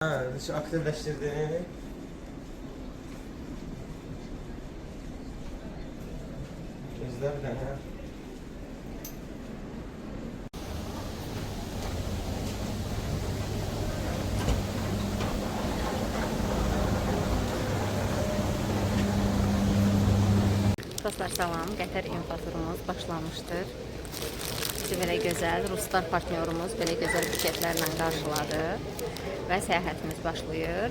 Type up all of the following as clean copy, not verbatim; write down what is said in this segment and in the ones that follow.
Ha, dışı aktifleştirdi. Gözler bir tane. Dostlar salam, Qətər info turumuz başlamışdır. Bizi belə gözəl Ruslar partnyorumuz belə gözəl buketlərlə qarşıladı və səyahətimiz başlayır.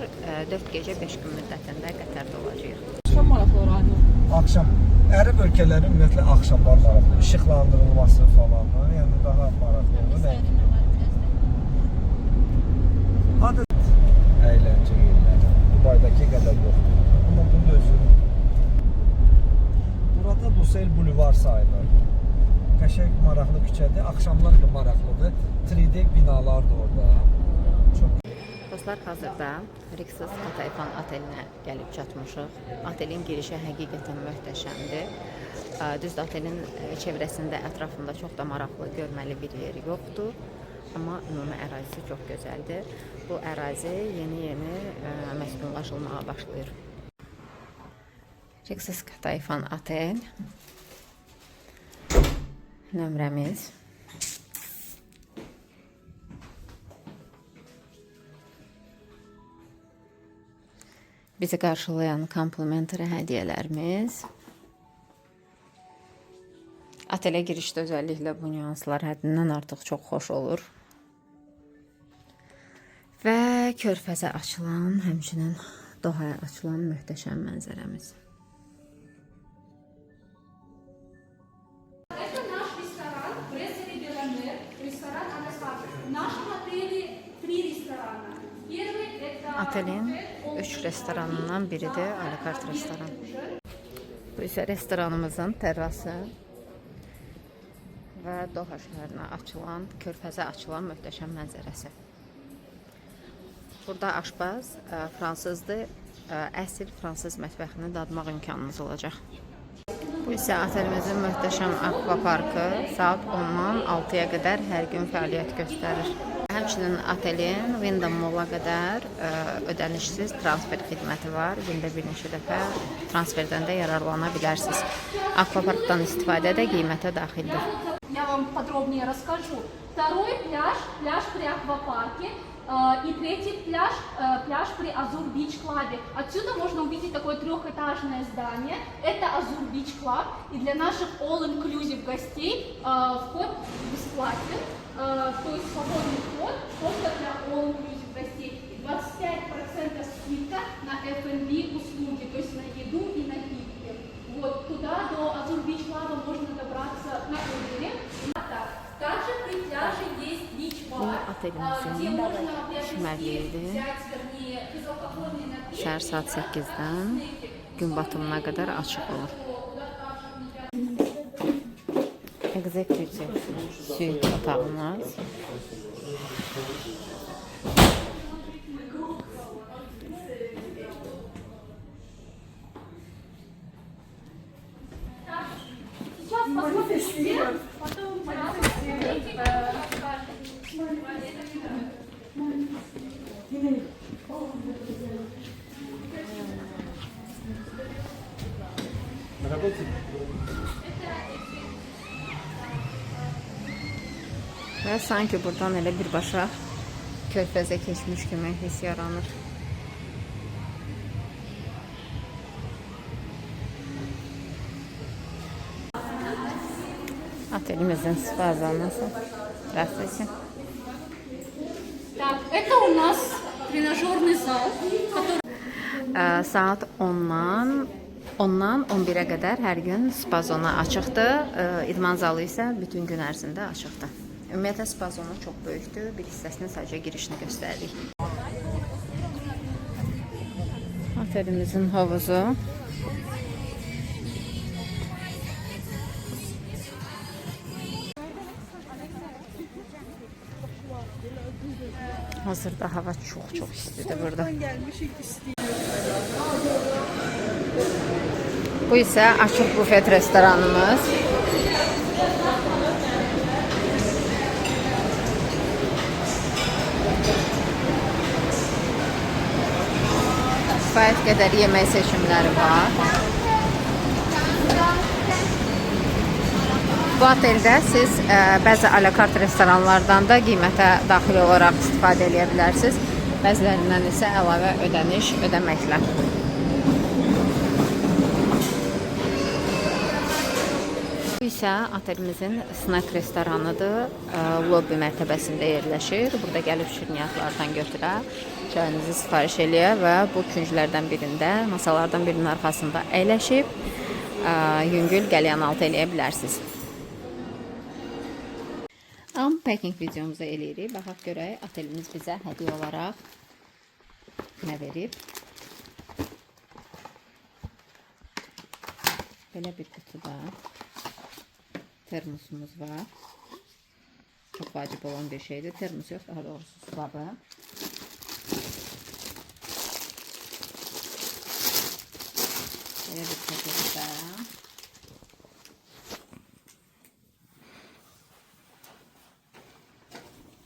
4 gecə 5 gün müddətində Qətərdə olacağıq. Akşam maraqlı oranı. Akşam. Ərəb ölkələri ümumiyyətlə axşamlar maraqlı. İşıqlandırılması falan. Yəni daha maraqlı olur. Adı əyləncə yerləri. Dubaydakı qədər yoxdur. Amma bunun özü burada Lusail Boulevard sayılır. Qəşəng maraqlı küçədir. Axşamlar da maraqlıdır. 3D binalar da orada. Çox. Dostlar, hazırda Rixos Katayfan otelinə gəlib çatmışıq. Otelin girişi həqiqətən möhtəşəmdir. Düzdür, otelin çevrəsində, ətrafında çox da maraqlı görməli bir yer yoxdur. Amma ümumi ərazisi çox gözəldir. Bu ərazi yeni məskunlaşılmağa başlayır. Rixos Katayfan otel nömrəmiz. Bizi qarşılayan komplimentary hədiyyələrimiz. Otelə girişdə özəlliklə bu nüanslar həddindən artıq çox xoş olur. Və körfəzə açılan, həmçinin Dohaya açılan möhtəşəm mənzərəmiz. Otelin 3 restoranından biridir, Alikart restoran. Bu isə restoranımızın terrası və Doha şəhərinə açılan, körfəzə açılan möhtəşəm mənzərəsi. Burada aşpaz fransızdır, əsl fransız mətbəxini dadmaq imkanınız olacaq. Bu isə otelimizin möhtəşəm akvaparkı saat 10-dan 6-ya qədər hər gün fəaliyyət göstərir. Həmçinin otelin Wyndham Mall-a qədər ödənişsiz transfer xidməti var. Gündə bir neçə dəfə transferdən də yararlana bilərsiniz. Akvaparkdan istifadə də qiymətə daxildir. Я вам подробнее расскажу. Второй пляж при аквапарке. И третий пляж при Azur Beach Club. Отсюда можно увидеть такое трехэтажное здание. Это Azur Beach Club. И для наших all-inclusive гостей вход бесплатен. То есть свободный вход только для all-inclusive гостей. И 25% скидка на F&B услуги, то есть на еду и напитки. Вот туда до Azur Beach Club можно добраться на Uber. Также при пляже есть бич-бар, где можно взять, вернее, безалкогольные напитки. Səhər saat 8-dən gün batımına qədər açıq olur. Executive suite otağımız. Və sanki buradan elə birbaşa körfəzə keçmiş kimi hiss yaranır. Otelimizin spa zonası. Здравствуйте. Так, это у нас тренажерный зал, который... Saat 10-dan 11-ə qədər hər gün spa zonu açıqdır. İdman zalı isə bütün gün ərzində açıqdır. Ümumiyyətlə spa zonu çox böyükdür. Bir hissəsini sadəcə girişini göstərdik. Otelimizin havuzu. Hazırda hava çox istidir burada. Bu isə açıq bufet restoranımız. kifayət qədər yemək seçimləri var. Bu oteldə siz bəzi alakart restoranlardan da qiymətə daxil olaraq istifadə edə bilərsiniz. Bəzilərindən isə əlavə ödəniş ödəməklə. Bu isə otelimizin snack restoranıdır. Lobby mərtəbəsində yerləşir. Burada gəlib şirniyyatlardan götürə, çayınızı sifariş eləyə və bu künclərdən birində, masalardan birinin arxasında əyləşib yüngül qəlyanaltı eləyə bilərsiniz. Unpacking videomuzu eləyirik. Baxaq görək, otelimiz bizə hədiyyə olaraq nə verib. Belə bir qutuda termosumuz var. Çok vacip olan bir şeydir. Termos yok, daha doğrusu sulavı. Böyle bir pakette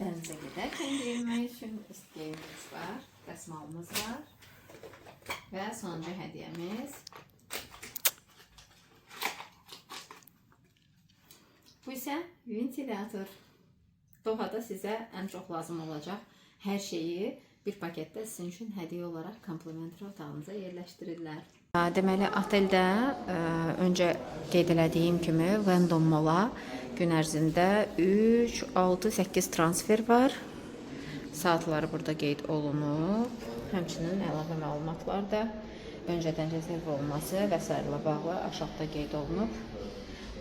denize giderken giyinmek için isteğimiz var. Dəsmalımız var. Ve sonuncu hediyemiz. Bu isə ventilator. Dohada sizə ən çox lazım olacaq hər şeyi bir paketdə sizin üçün hədiyyə olaraq komplimentary otağınıza yerləşdirirlər. Deməli, oteldə öncə qeyd elədiyim kimi Vendome Mall-a gün ərzində 3, 6, 8 transfer var. Saatları burada qeyd olunub. Həmçinin əlavə məlumatlar da öncədən rezerv olması və s. ilə bağlı aşağıda qeyd olunub.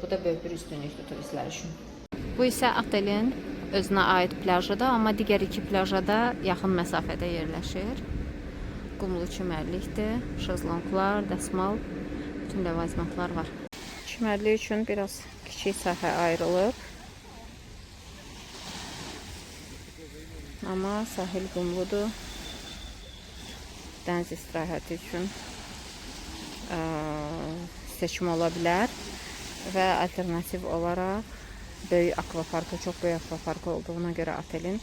Bu da böyük bir üstünlükdür turistlər üçün. Bu isə otelin özünə aid plajıdır, amma digər iki plaja da yaxın məsafədə yerləşir. Qumlu çimərlikdir, şezlonglar, dəsmal, bütün ləvazimatlar var. Çimərlik üçün biraz kiçik sahə ayrılıb. Amma sahil qumludur. Dəniz istirahəti üçün seçim ola bilər. Və alternativ olaraq böyük akvaparkı, çox böyük akvaparkı olduğuna görə otelin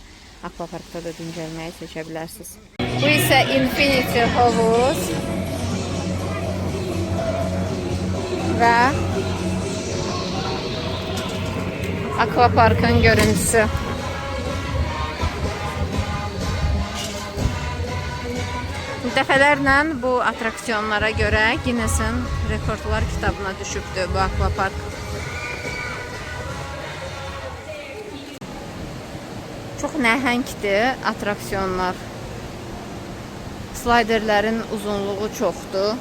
akvaparkda da dincəlməyi seçə bilərsiniz. Bu isə Infinity Havuz və akvaparkın görüntüsü. Dəfələrlə bu atraksiyonlara görə Guinness-in rekordlar kitabına düşübdür bu akvapark. Çox nəhəngdir atraksiyonlar. Slayderlərin uzunluğu çoxdur.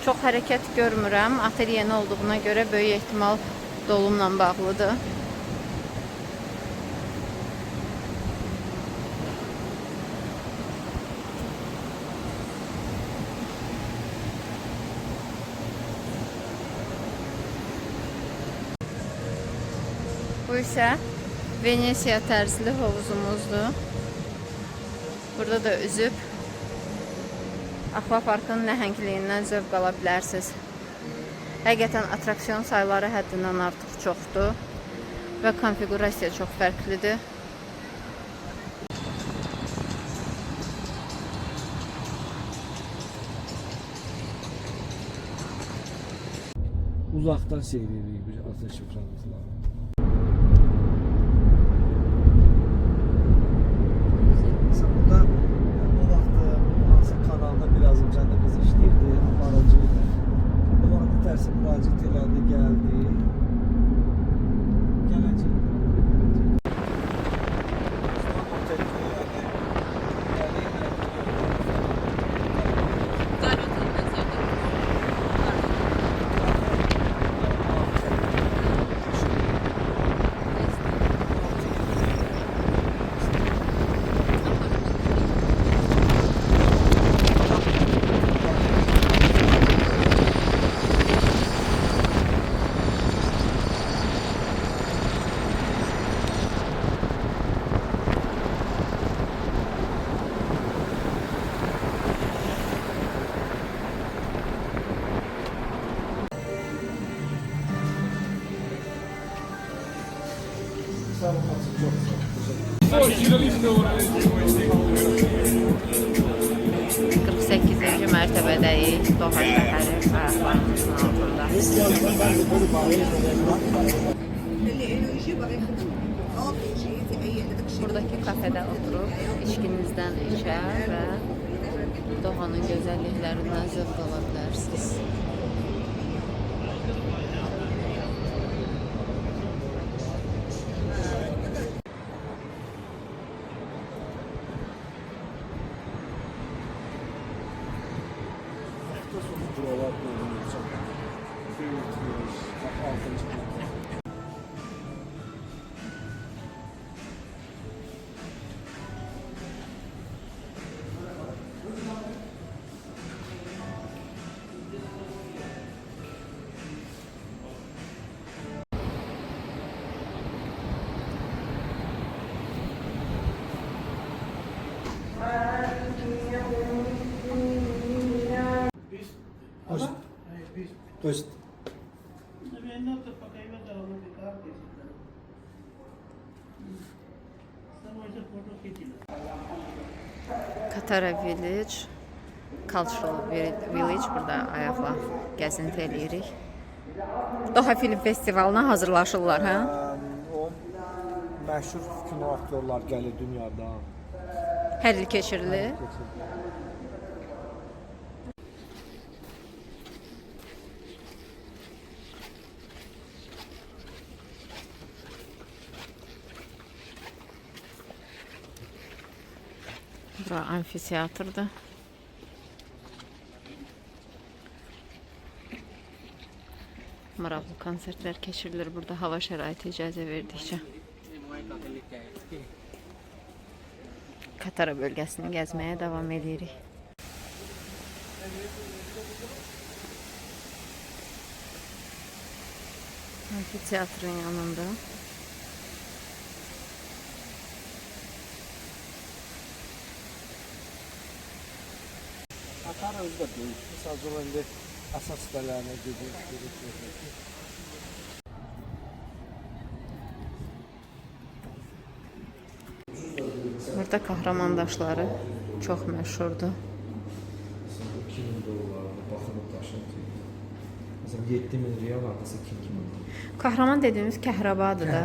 Çox hərəkət görmürəm. Otel yeni olduğuna görə böyük ehtimal dolumla bağlıdır. Bu isə Venesiya tərzli hovuzumuzdur. Burada da üzüb akvaparkın nəhəngliyindən zövq ala bilərsiniz. Həqiqətən atraksiyon sayları həddindən artıq çoxdur və konfigurasiya çox fərqlidir. Uzaqdan seyr edirik bir atəş şifranızla. Burada o vaxt hansı kanalda biraz öncəndə qız işləyirdi, aparıcıydı. O vaxt tərsi müraciət elədi, gəldi. Gələcək. Çok sağ ol. 48-ci mərtəbədəyik. Doğa şəhəri ayaqlarımızın altında. Buradakı kafedə oturub içkinizdən içər və Doğanın gözəlliklərindən zövq ala bilərsiniz. Buralar görünür. Büyütmüş. Altıncı. То есть Katara Village, Cultural Village burada ayaqla gəzinti eləyirik. Doğa Film Festivalına hazırlaşırlar, hə? o məşhur kino aktyorlar gəlir dünyada. Hər il keçirilir. Bura amfiteatrdır. Maraqlı konsertlər keçirilir burada hava şəraiti icazə verdikcə. Katara bölgəsini gəzməyə davam edirik. Amfiteatrın yanında. Katara özü də böyük. Sadəcə o indi əsas sitələrinə gedir. Burada kahramandaşları çox məşhurdur. $2000 baxırıb daşınır. Məsələn 7000 real artısı 2000. Kahraman dediyimiz kəhrabadır da.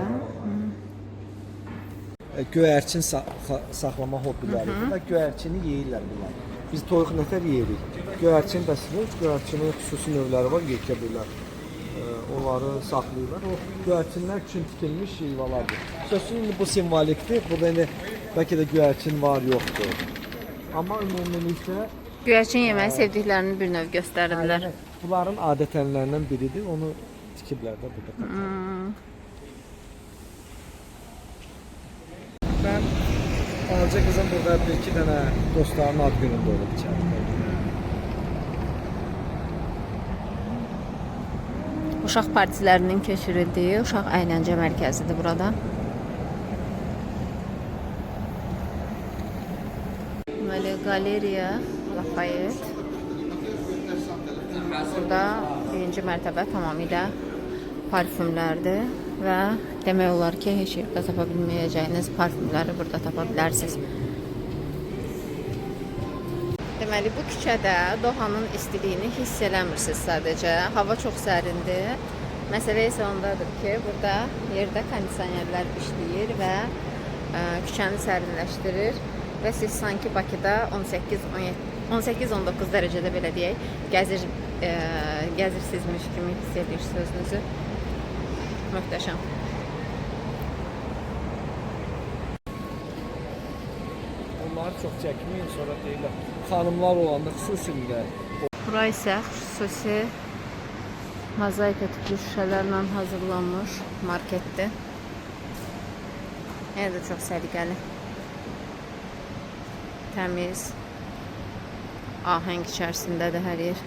Göyərçin saxlama hobbiləri və göyərçini yeyirlər bunlar. Biz toyuq nətər yeyirik. Göyərçin bəsləyir, göyərçinin xüsusi növləri var, yekə birlər. Onları saxlayırlar. O göyərçinlər üçün tikilmiş yuvalardır. Sözün bu simvolikdir. Burada indi bəlkə də göyərçin var, yoxdur. Amma ümumilikdə Göyərçin yeməyi sevdiklərini bir növ göstərirlər. bunların adət-ənənələrindən biridir. Onu tikiblər də burada. Mən balaca qızım burada bir-iki dənə dostların ad günündə olub içəridə. Uşaq partilərinin keçirildiyi uşaq əyləncə mərkəzidir burada. Deməli, Galeriya Lafayette. Burada birinci mərtəbə tamamilə parfümlərdir və demək olar ki, heç yerdə tapa bilməyəcəyiniz parfümləri burada tapa bilərsiniz. Deməli, bu küçədə Doğanın istiliyini hiss eləmirsiniz sadəcə. Hava çox sərindir. Məsələ isə ondadır ki, burada yerdə kondisionerlər işləyir və küçəni sərinləşdirir və siz sanki Bakıda 18-19 dərəcədə belə deyək, gəzirsizmiş kimi hiss edirsiniz özünüzü. Möhtəşəm. Onları çox çəkməyin, sonra deyirlər. Xanımlar olanda xüsusilə. Bura isə xüsusi mozaika tipli şüşələrlə hazırlanmış marketdir. Yenə də çox səliqəli. Təmiz. Ahəng içərisindədir hər yer.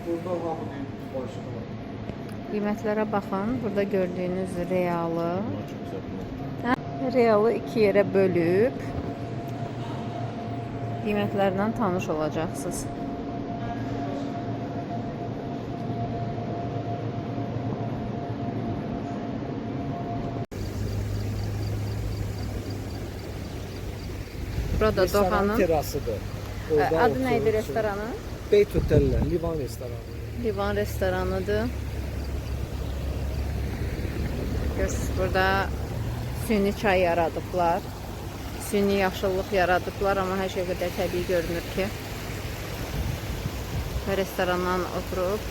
Burada hamı deyir, başına var. Qiymətlərə baxın. Burada gördüyünüz realı. Realı iki yerə bölüb qiymətlərdən tanış olacaqsınız. Burada Restoran Dohanın terasıdır. Orada adı neydi oturursun. restoranın? Beyt Oteller, Livan restoranı. Livan restoranıdır. Görürsünüz, burada süni çay yaradıblar. Süni yaşıllıq yaradıblar, amma hər şey o qədər təbii görünür ki. Və restorandan oturub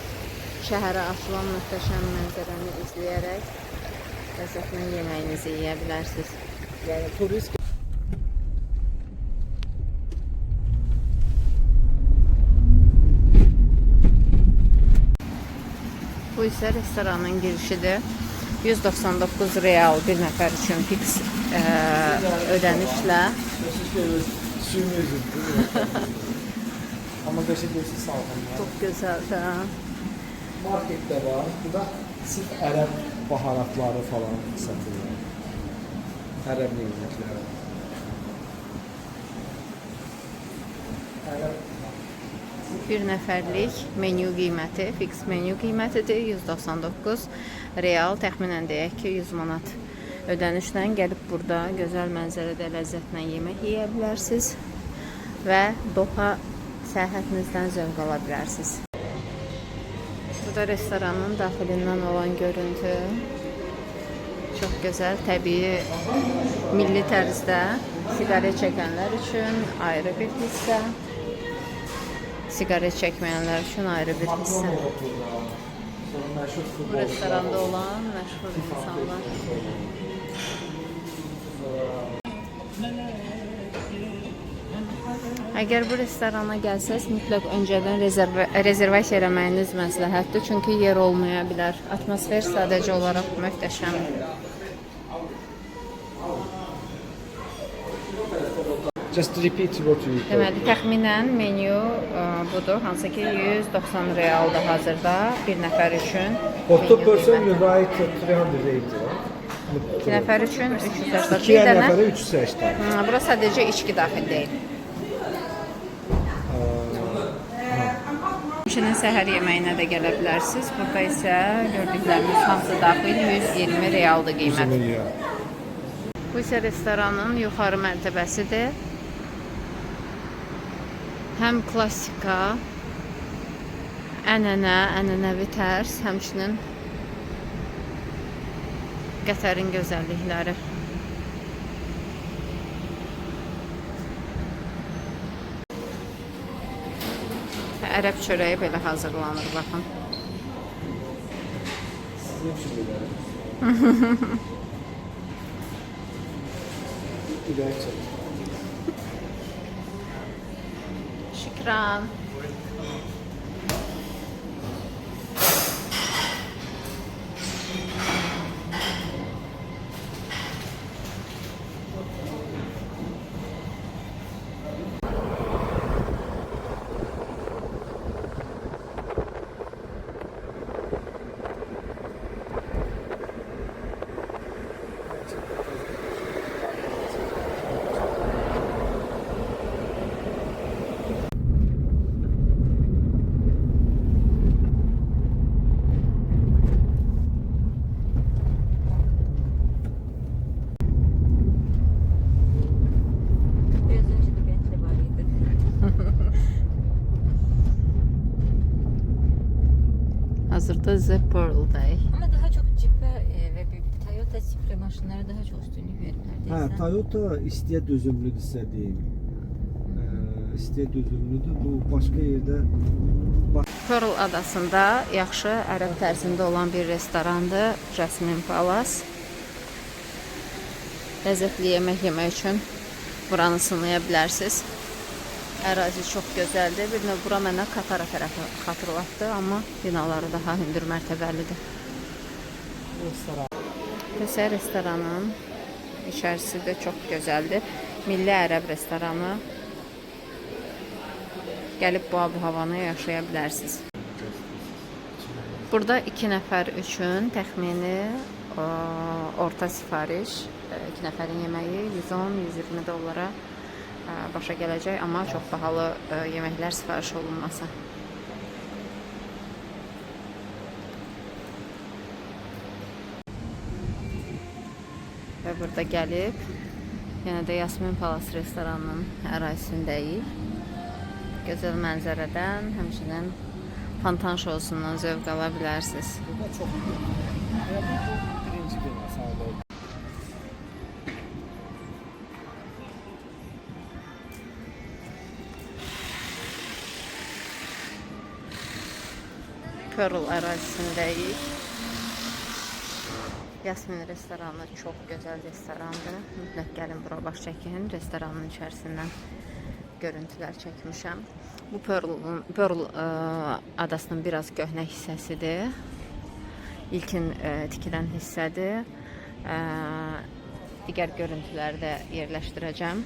şəhərə açılan möhtəşəm mənzərəni izləyərək ləzzətlə yeməyinizi yeyə bilərsiniz. Yani turist Bu isə restoranın girişidir. 199 real bir nəfər üçün fix ödənişlə. suyunu üzüldü. Ama beşiktaş'ı sağlam. Çox gözəldir. Markette var. Bu da sırf Ərəb baharatları falan satılır. Ərəb yeməkləri. Ərəb Bir nəfərlik menyu qiyməti, fix menyu qiymətidir 199 real, təxminən deyək ki 100 manat ödənişlə gəlib burada gözəl mənzərədə ləzzətlə yemək yeyə bilərsiniz və Doha səyahətinizdən zövq ala bilərsiniz. Bu da restoranın daxilindən olan görüntü. Çox gözəl, təbii, milli tərzdə siqaret çəkənlər üçün ayrı bir hissə. Sigaret çəkməyənlər üçün ayrı bir hissə. Bu restoranda olan məşhur insanlar. Əgər bu restorana gəlsəz, mütləq öncədən rezervasiya eləməyiniz məsləhətdir, çünki yer olmaya bilər. Atmosfer sadəcə olaraq möhtəşəmdir. Just repeat what you told. Deməli, təxminən menyu budur, hansı ki 190 realdır hazırda bir nəfər üçün. For two menyu person qiyməti. you write 380, right? İki nəfər üçün 380. İki nəfərə 380. Bura sadəcə içki daxil deyil. Həmçinin səhər yeməyinə də gələ bilərsiniz. Burada isə gördüklərimiz hamısı daxil 120 realdır qiyməti. Bu isə restoranın yuxarı mərtəbəsidir. Həm klassika, ənənəvi tərz, həmçinin Qətərin gözəllikləri. Ərəb çörəyi belə hazırlanır, baxın. Sizin üçün belə. İlək çək. Şükran. Hazırda The Pearl'dayıq. Ama daha çok Jeep'e ve Toyota Supra maşınlara daha çok üstünlük verirler. Hə, Toyota istiyə dözümlüdürsə deyim. İstiyə dözümlüdür. Bu başqa yerdə Pearl adasında yaxşı ərəb tərzində olan bir restorandır, Jasmine Palace. Ləzzətli yemək yemək üçün buranı sınaya bilərsiniz. Ərazi çox gözəldir. Bir növ bura mənə Katara tərəfi xatırlatdı, amma binaları daha hündür mərtəbəlidir. Təsə restoranın içərisi də çox gözəldir. Milli ərəb restoranı. Gəlib bu ab-havanı yaşaya bilərsiniz. Burada 2 nəfər üçün təxmini orta sifariş 2 nəfərin yeməyi 110-120 dollara başa gələcək, amma çox bahalı yeməklər sifariş olunmasa. Və burada gəlib yenə də Yasmin Palace restoranının ərazisindəyik. Gözəl mənzərədən, həmçinin fontan şousundan zövq ala bilərsiniz. Burada çox iyi. Bu birinci bina sağlı. Pearl ərazisindəyik. Yasmin restoranı çox gözəl restorandır. Mütləq gəlin bura baş çəkin. Restoranın içərisindən görüntülər çəkmişəm. Bu Pearl adasının biraz köhnə hissəsidir. İlkin tikilən hissədir. Digər görüntüləri də yerləşdirəcəm.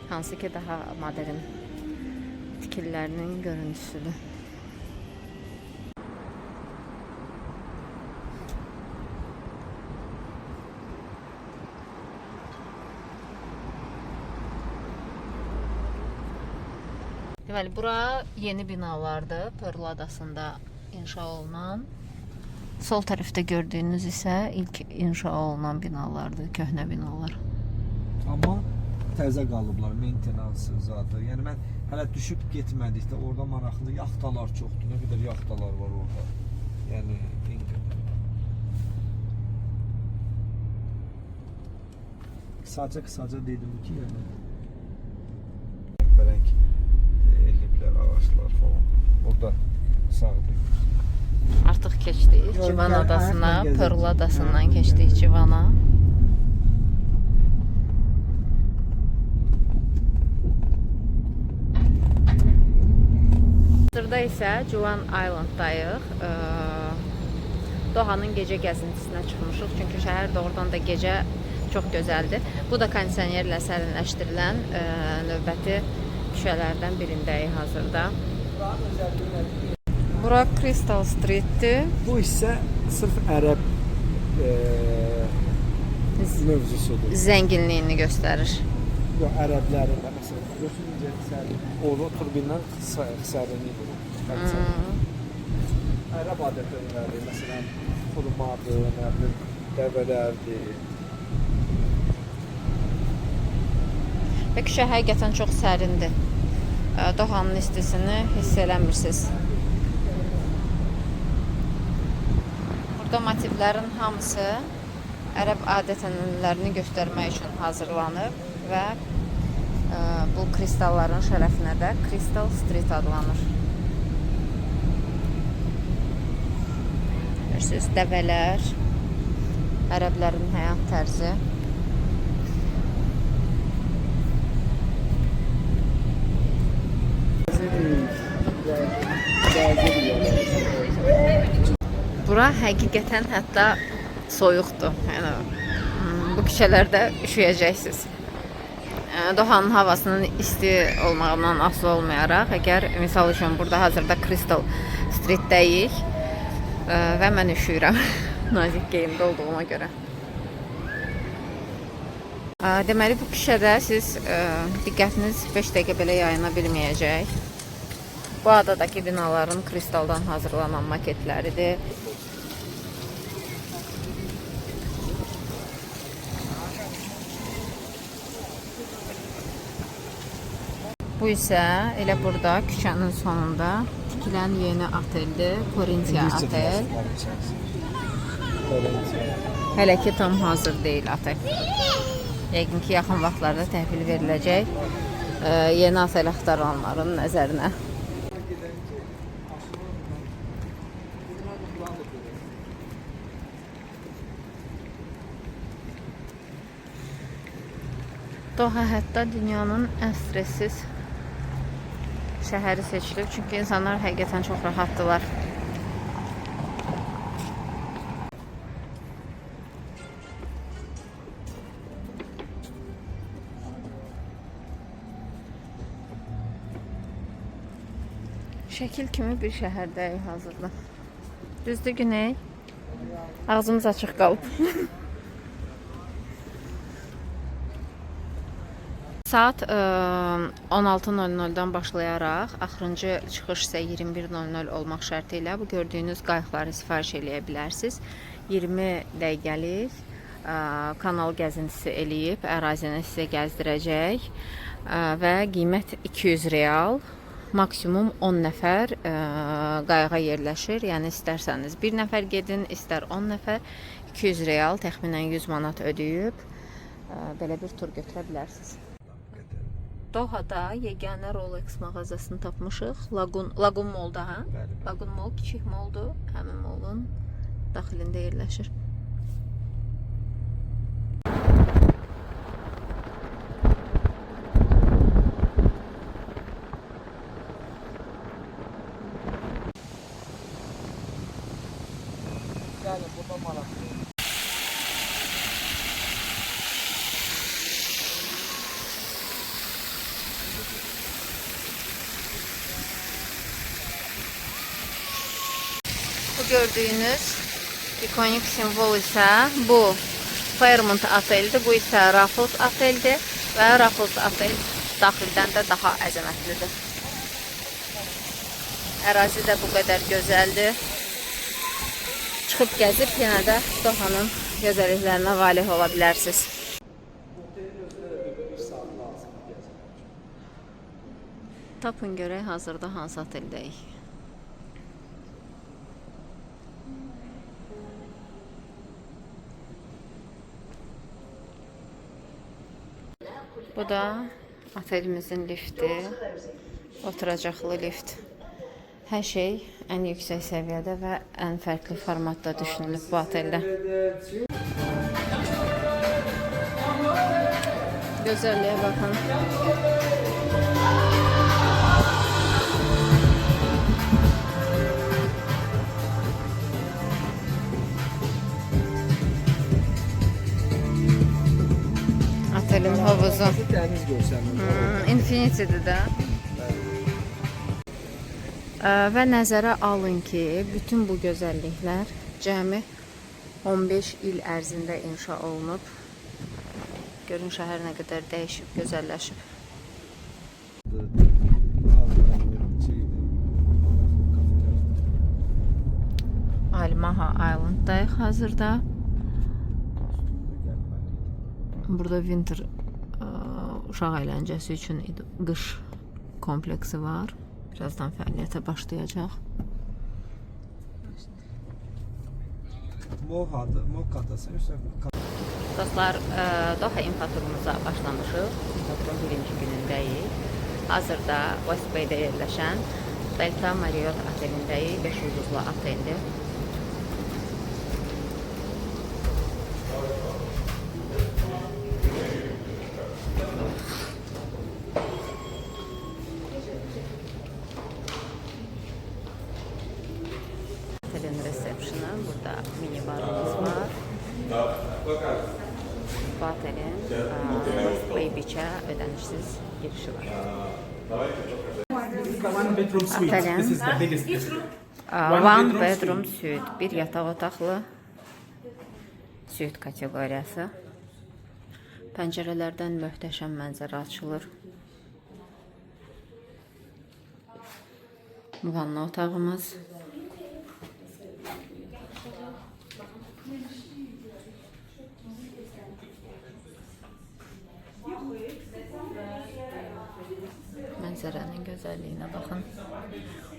Hansı ki daha modern tikililərinin görüntüsüdür. Deməli, bura yeni binalardır. Pearl adasında inşa olunan. Sol tərəfdə gördüyünüz isə ilk inşa olunan binalardır, köhnə binalar. Amma təzə qalıblar, maintenansı zadı. Yəni mən hələ düşüb getmədikdə orada maraqlı yaxtalar çoxdur. Nə qədər yaxtalar var orada. Yəni Qısaca dedim ki, yəni rəngbərəng eliblər, ağaçlar falan. Orada sağdır. Artıq keçdik Civan adasına, Pearl adasından keçdik Civana. Hazırda isə Civan Islanddayıq. Dohanın gecə gəzintisinə çıxmışıq, çünki şəhər doğrudan da gecə çox gözəldir. Bu da kondisionerlə sərinləşdirilən növbəti küçələrdən birindəyik hazırda. Bura Crystal Street'dir. Bu isə sırf ərəb mövzusudur. Zənginliyini göstərir. Yox, ərəblərin də məsələn, görürsünüz necə sərin. Orada turbindən sərinlidir. Ərəb adət-ənənələri, məsələn, xurmadır, nə bilim, dəvələrdir. Və küçə həqiqətən çox sərindir. Dohanın istisini hiss eləmirsiniz. Burada motivlərin hamısı ərəb adət-ənənələrini göstərmək üçün hazırlanıb və bu kristalların şərəfinə də Crystal Street adlanır. Görürsünüz, dəvələr, ərəblərin həyat tərzi. Bura həqiqətən hətta soyuqdur. Yəni, bu küçələrdə üşüyəcəksiniz. Dohanın havasının isti olmağından asılı olmayaraq, əgər misal üçün burada hazırda Crystal Street'dəyik və mən üşüyürəm nazik geyimdə olduğuma görə. Deməli, bu küçədə siz diqqətiniz 5 dəqiqə belə yayına bilməyəcək. Bu adadakı binaların kristaldan hazırlanan maketləridir. Bu isə elə burada küçənin sonunda tikilən yeni oteldir. Corinthia otel. Hələ ki tam hazır deyil otel. Yəqin ki yaxın vaxtlarda təhvil veriləcək yeni otel axtaranların nəzərinə. Doha hətta dünyanın ən stressiz şəhəri seçilib, çünki insanlar həqiqətən çox rahatdılar. Şəkil kimi bir şəhərdəyik hazırda. Düzdür Güney? Ağzımız açıq qalıb. saat 16:00-dan başlayaraq axırıncı çıxış isə 21:00 olmaq şərti ilə bu gördüyünüz qayıqları sifariş eləyə bilərsiniz. 20 dəqiqəlik kanal gəzintisi eləyib ərazini sizə gəzdirəcək və qiymət 200 real. Maksimum 10 nəfər qayığa yerləşir. Yəni istərsəniz 1 nəfər gedin, istər 10 nəfər 200 real, təxminən 100 manat ödəyib belə bir tur götürə bilərsiniz. Dohada yeganə Rolex mağazasını tapmışıq. Lagun Mall'da, hə? Lagun Mall kiçik malldur. Həmin mallın daxilində yerləşir. Gəlin, burada maraqlı. Bu gördüyünüz ikonik simvol isə bu Fairmont oteldir, bu isə Raffles oteldir və Raffles otel daxildən də daha əzəmətlidir. Ərazi də bu qədər gözəldir. Çıxıb gəzib yenə də Dohanın gözəlliklərinə valih ola bilərsiniz. Tapın görək hazırda hansı oteldəyik. Bu da otelimizin lifti, oturacaqlı lift. Hər şey ən yüksək səviyyədə və ən fərqli formatda düşünülüb bu oteldə. Gözəlliyə baxın. Otelin havuzu. Dəniz görsənir. Infinity'dir də. Və nəzərə alın ki, bütün bu gözəlliklər cəmi 15 il ərzində inşa olunub. Görün şəhər nə qədər dəyişib, gözəlləşib. Almaha Islanddayıq hazırda. Burada winter uşaq əyləncəsi üçün qış kompleksi var. Birazdan fəaliyyətə başlayacaq. Dostlar, Doha infoturumuza başlamışıq. İnfoturun birinci günündəyik. Hazırda West Bay'də yerləşən Delta Marriott otelindəyik. 5 ulduzlu oteldir. Burada mini barımız var. Bu otelin Bay Beach'e ödənişsiz girişi var. Otelin one bedroom suite, bir yataq otaqlı suite kateqoriyası. Pəncərələrdən möhtəşəm mənzərə açılır. Vanna otağımız. Mənzərənin gözəlliyinə baxın.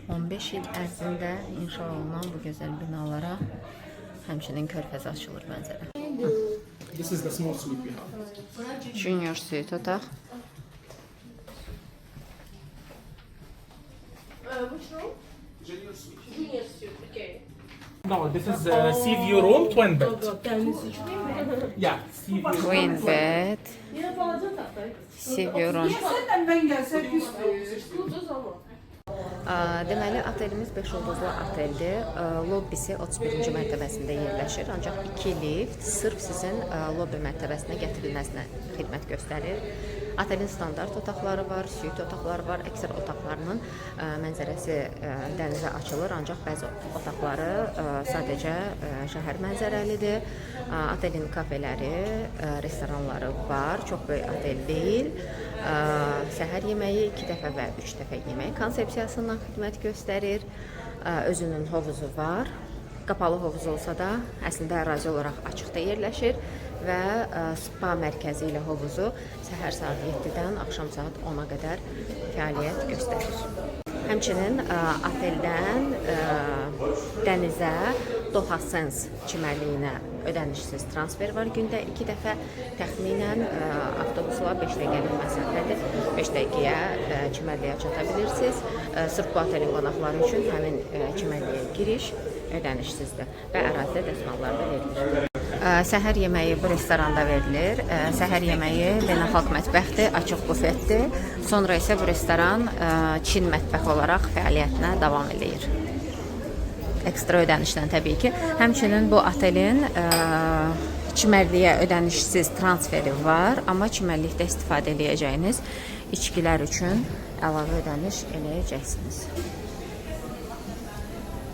15 il ərzində inşa olunan bu gözəl binalara həmçinin körfəz açılır mənzərə. Junior suite otaq. No, this is sea view room, twin bed. Yeah, sea view. Queen bed. Sea view room. Deməli, otelimiz 5 ulduzlu oteldir. Lobbisi 31-ci mərtəbəsində yerləşir. Ancaq 2 lift sırf sizin lobbi mərtəbəsinə gətirilməsinə xidmət göstərir. Otelin standart otaqları var, suite otaqları var. Əksər otaqlarının mənzərəsi dənizə açılır, ancaq bəzi otaqları sadəcə şəhər mənzərəlidir. Otelin kafeləri, restoranları var. Çox böyük otel deyil. Səhər yeməyi 2 dəfə və 3 dəfə yemək konsepsiyasından xidmət göstərir. Özünün hovuzu var. Qapalı hovuz olsa da əslində ərazi olaraq açıqda yerləşir və spa mərkəzi ilə hovuzu səhər saat 7-dən axşam saat 10-a qədər fəaliyyət göstərir. Həmçinin oteldən dənizə Doha Sens çimərliyinə ödənişsiz transfer var. Gündə 2 dəfə təxminən avtobusla 5 dəqiqəlik məsafədir. 5 dəqiqəyə çimərliyə çata bilirsiniz. Sırf bu otelin qonaqları üçün həmin çimərliyə giriş ödənişsizdir və ərazidə dəsmallar da verilir. Səhər yeməyi bu restoranda verilir. Səhər yeməyi beynəlxalq mətbəxdir, açıq bufetdir. Sonra isə bu restoran Çin mətbəxi olaraq fəaliyyətinə davam edir. Ekstra ödənişlə təbii ki. Həmçinin bu otelin çimərliyə ödənişsiz transferi var, amma çimərlikdə istifadə edəcəyiniz içkilər üçün əlavə ödəniş edəcəksiniz.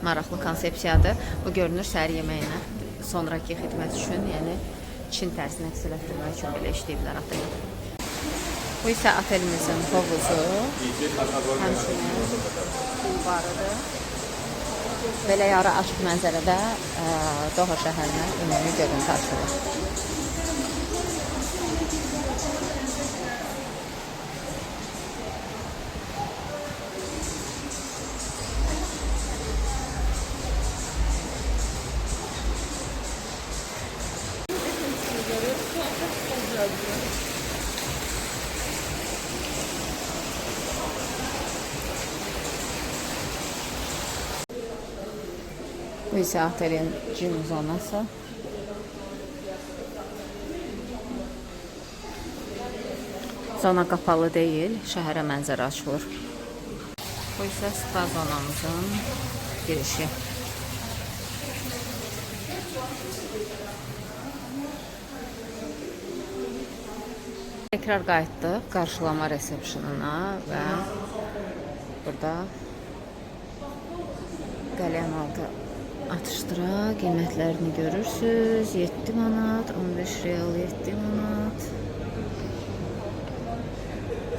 Maraqlı konsepsiyadır. Bu görünür səhər yeməyinə sonraki xidmət üçün, yəni Çin tərzini əks etdirmək üçün belə işləyiblər oteldə. Bu isə otelimizin hovuzu, həmçinin bulvarıdır. Belə yarı açıq mənzərədə Doha şəhərinə ümumi görüntü açılır. Bu isə otelin gym zonası. Zona qapalı deyil, şəhərə mənzərə açılır. Bu isə spa zonamızın girişi. Tekrar qayıtdıq qarşılama resepsiyonuna və burada qəlyan altı atışdıra qiymətlərini görürsünüz. 7 manat, 15 real 7 manat.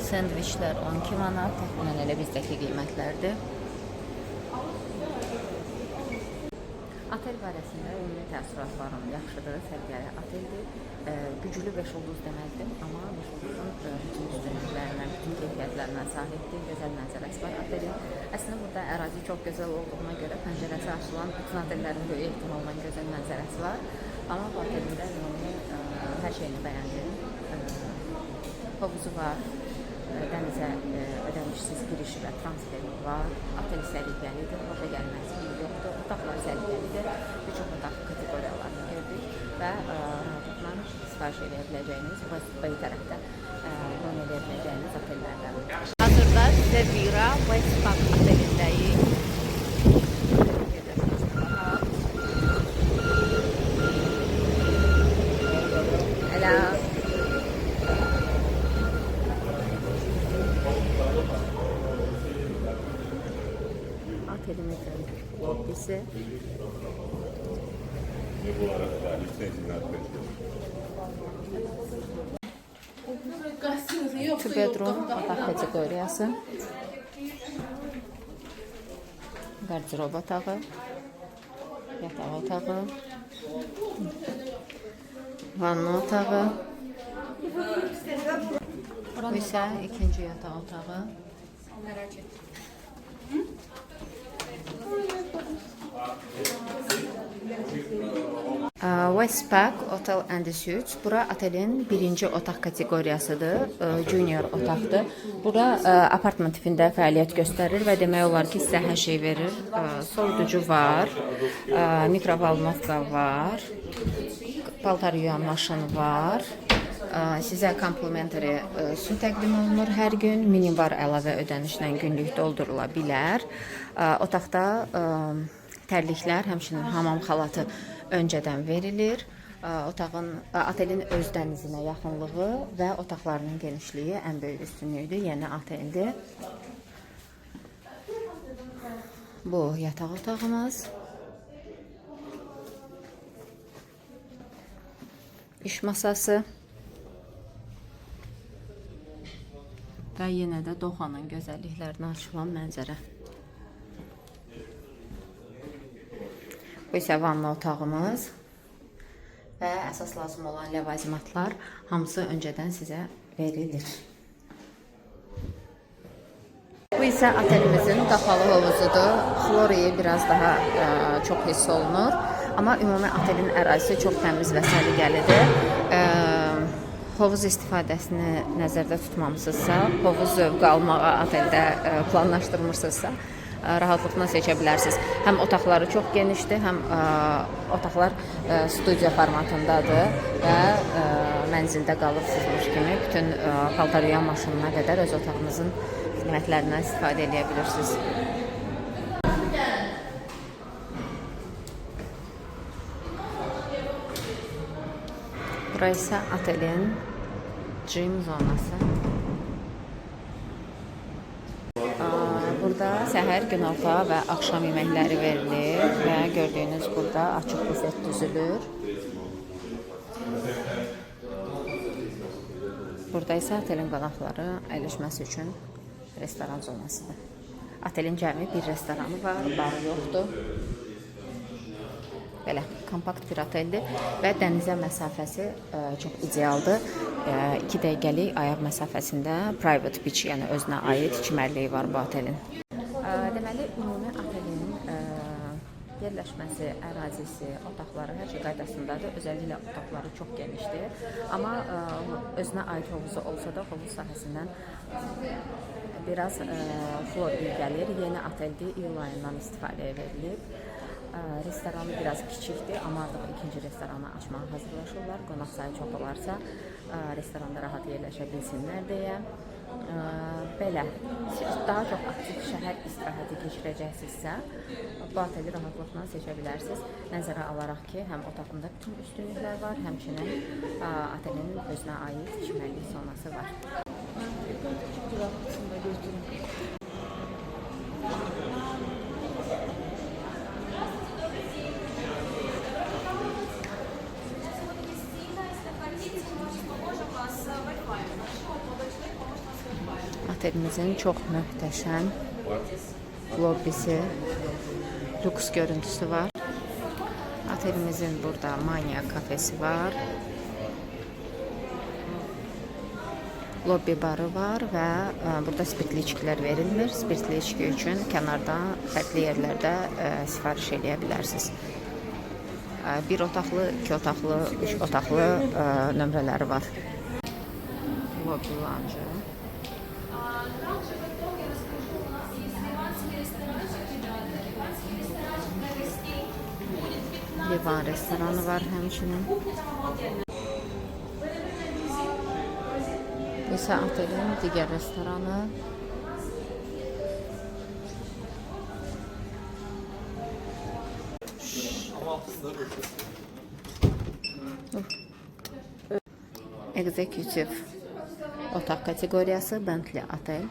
Sendviçlər 12 manat, təxminən elə bizdəki qiymətlərdir. Otel barəsində ümumi təəssüratlarım yaxşıdır, səliqəli oteldir. Güclü 5 ulduz deməkdir, amma 5 ulduzun bütün üstünlüklərindən, bütün keyfiyyətlərindən sahibdir, gözəl mənzərəsi var otelin. Əslində burada ərazi çox gözəl olduğuna görə pəncərəsi açılan bütün otellərin böyük ehtimalla gözəl mənzərəsi var. Amma bu otelində ümumi hər şeyini bəyəndim. Hovuzu var, dənizə ödənişsiz girişi və transferi var. Otel səliqəlidir, xoşa gəlməzliyi yoxdur. Otaqlar səliqəlidir, bir çox otaq kateqoriyalarını gördük və rahatlıqla sifariş edə biləcəyiniz bu tərəfdə bron edə biləcəyiniz otellərdən. Hazırda sizə Vira Westpark otelindəyik. Hello. Otelimizin lobbisi. Two bedroom otaq kateqoriyası. Qardırob otağı, yataq otağı, vanna otağı. Bu isə ikinci yataq otağı. Westpark Hotel and Suites. Bura otelin birinci otaq kateqoriyasıdır, junior otaqdır. Bura apartman tipində fəaliyyət göstərir və demək olar ki, sizə hər şey verir. Soyuducu var, mikrovalnovka var, paltar yuyan maşın var. Sizə complimentary su təqdim olunur hər gün. Minibar əlavə ödənişlə günlük doldurula bilər. Otaqda tərliklər, həmçinin hamam xalatı öncədən verilir. Otelin öz dənizinə yaxınlığı və otaqlarının genişliyi ən böyük üstünlüyüdür. Yeni oteldir. Bu yataq otağımız. İş masası. Və yenə də Dohanın gözəlliklərinə açılan mənzərə. Bu isə vanna otağımız və əsas lazım olan ləvazimatlar hamısı öncədən sizə verilir. Bu isə otelimizin qapalı hovuzudur. Xloriyi biraz daha çox hiss olunur. Amma ümumi otelin ərazisi çox təmiz və səliqəlidir. Hovuz istifadəsini nəzərdə tutmamısınızsa, hovuz zövqü almağa oteldə planlaşdırmırsınızsa, rahatlıqla seçə bilərsiniz. Həm otaqları çox genişdir, həm otaqlar studiya formatındadır və mənzildə qalırsınızmış kimi bütün paltar yuyan maşınına qədər öz otağınızın xidmətlərindən istifadə edə bilirsiniz. Bura isə otelin gym zonası. Burada səhər, günorta və axşam yeməkləri verilir və gördüyünüz burada açıq bufet düzülür. Burada isə otelin qonaqları əyləşməsi üçün restoran zonasıdır. Otelin cəmi bir restoranı var, barı yoxdur. Belə kompakt bir oteldir və dənizə məsafəsi çox idealdır. 2 dəqiqəlik ayaq məsafəsində private beach, yəni özünə aid çimərliyi var bu otelin. Deməli, ümumi otelin yerləşməsi, ərazisi, otaqları hər şey qaydasındadır. Özəlliklə otaqları çox genişdir. Amma özünə aid hovuzu olsa da hovuz sahəsindən biraz flor iyi gəlir. Yeni oteldir, iyul ayından istifadəyə verilib. Restoranı biraz kiçikdir, amma artıq ikinci restoranı açmağa hazırlaşırlar. Qonaq sayı çox olarsa restoranda rahat yerləşə bilsinlər deyə. Belə, siz daha çox aktiv şəhər istirahəti keçirəcəksinizsə, bu oteli rahatlıqla seçə bilərsiniz. Nəzərə alaraq ki, həm otağında bütün üstünlüklər var, həmçinin otelin özünə aid çimərlik zonası var. Otelimizin çox möhtəşəm lobbisi, lüks görüntüsü var. Otelimizin burada Mania kafesi var. Lobby barı var və burada spirtli içkilər verilmir. Spirtli içki üçün kənardan fərqli yerlərdə sifariş edə bilərsiniz. 1 otaqlı, 2 otaqlı, 3 otaqlı nömrələri var. Lobby lounge. Livan restoranı var həmçinin. Bu isə otelin digər restoranı. Executive otaq kateqoriyası Bentley otel.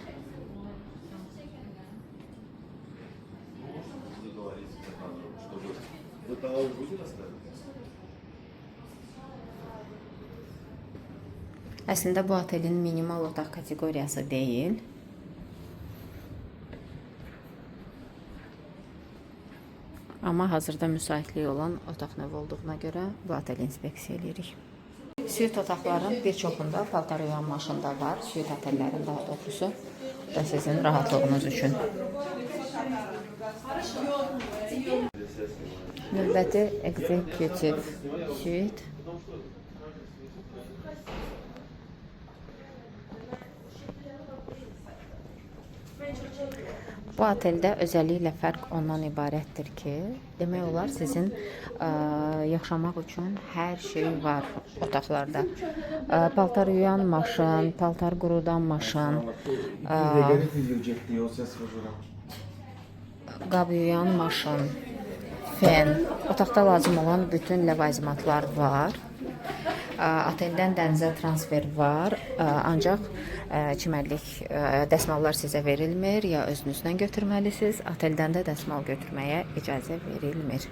Əslində bu otelin minimal otaq kateqoriyası deyil. Amma hazırda müsaitliyi olan otaq növü olduğuna görə bu oteli inspeksiya edirik. Suit otaqların bir çoxunda paltar yuyan maşını da var. Suit otellərin daha doğrusu. Bu da sizin rahatlığınız üçün. Növbəti executive suite. Bu oteldə özəlliklə fərq ondan ibarətdir ki, demək olar sizin yaşamaq üçün hər şey var otaqlarda. Paltar yuyan maşın, paltar qurudan maşın, qab yuyan maşın, fen, otaqda lazım olan bütün ləvazimatlar var. Oteldən dənizə transfer var, ancaq çimərlik dəsmallar sizə verilmir, ya özünüzdən götürməlisiniz, oteldən də dəsmal götürməyə icazə verilmir.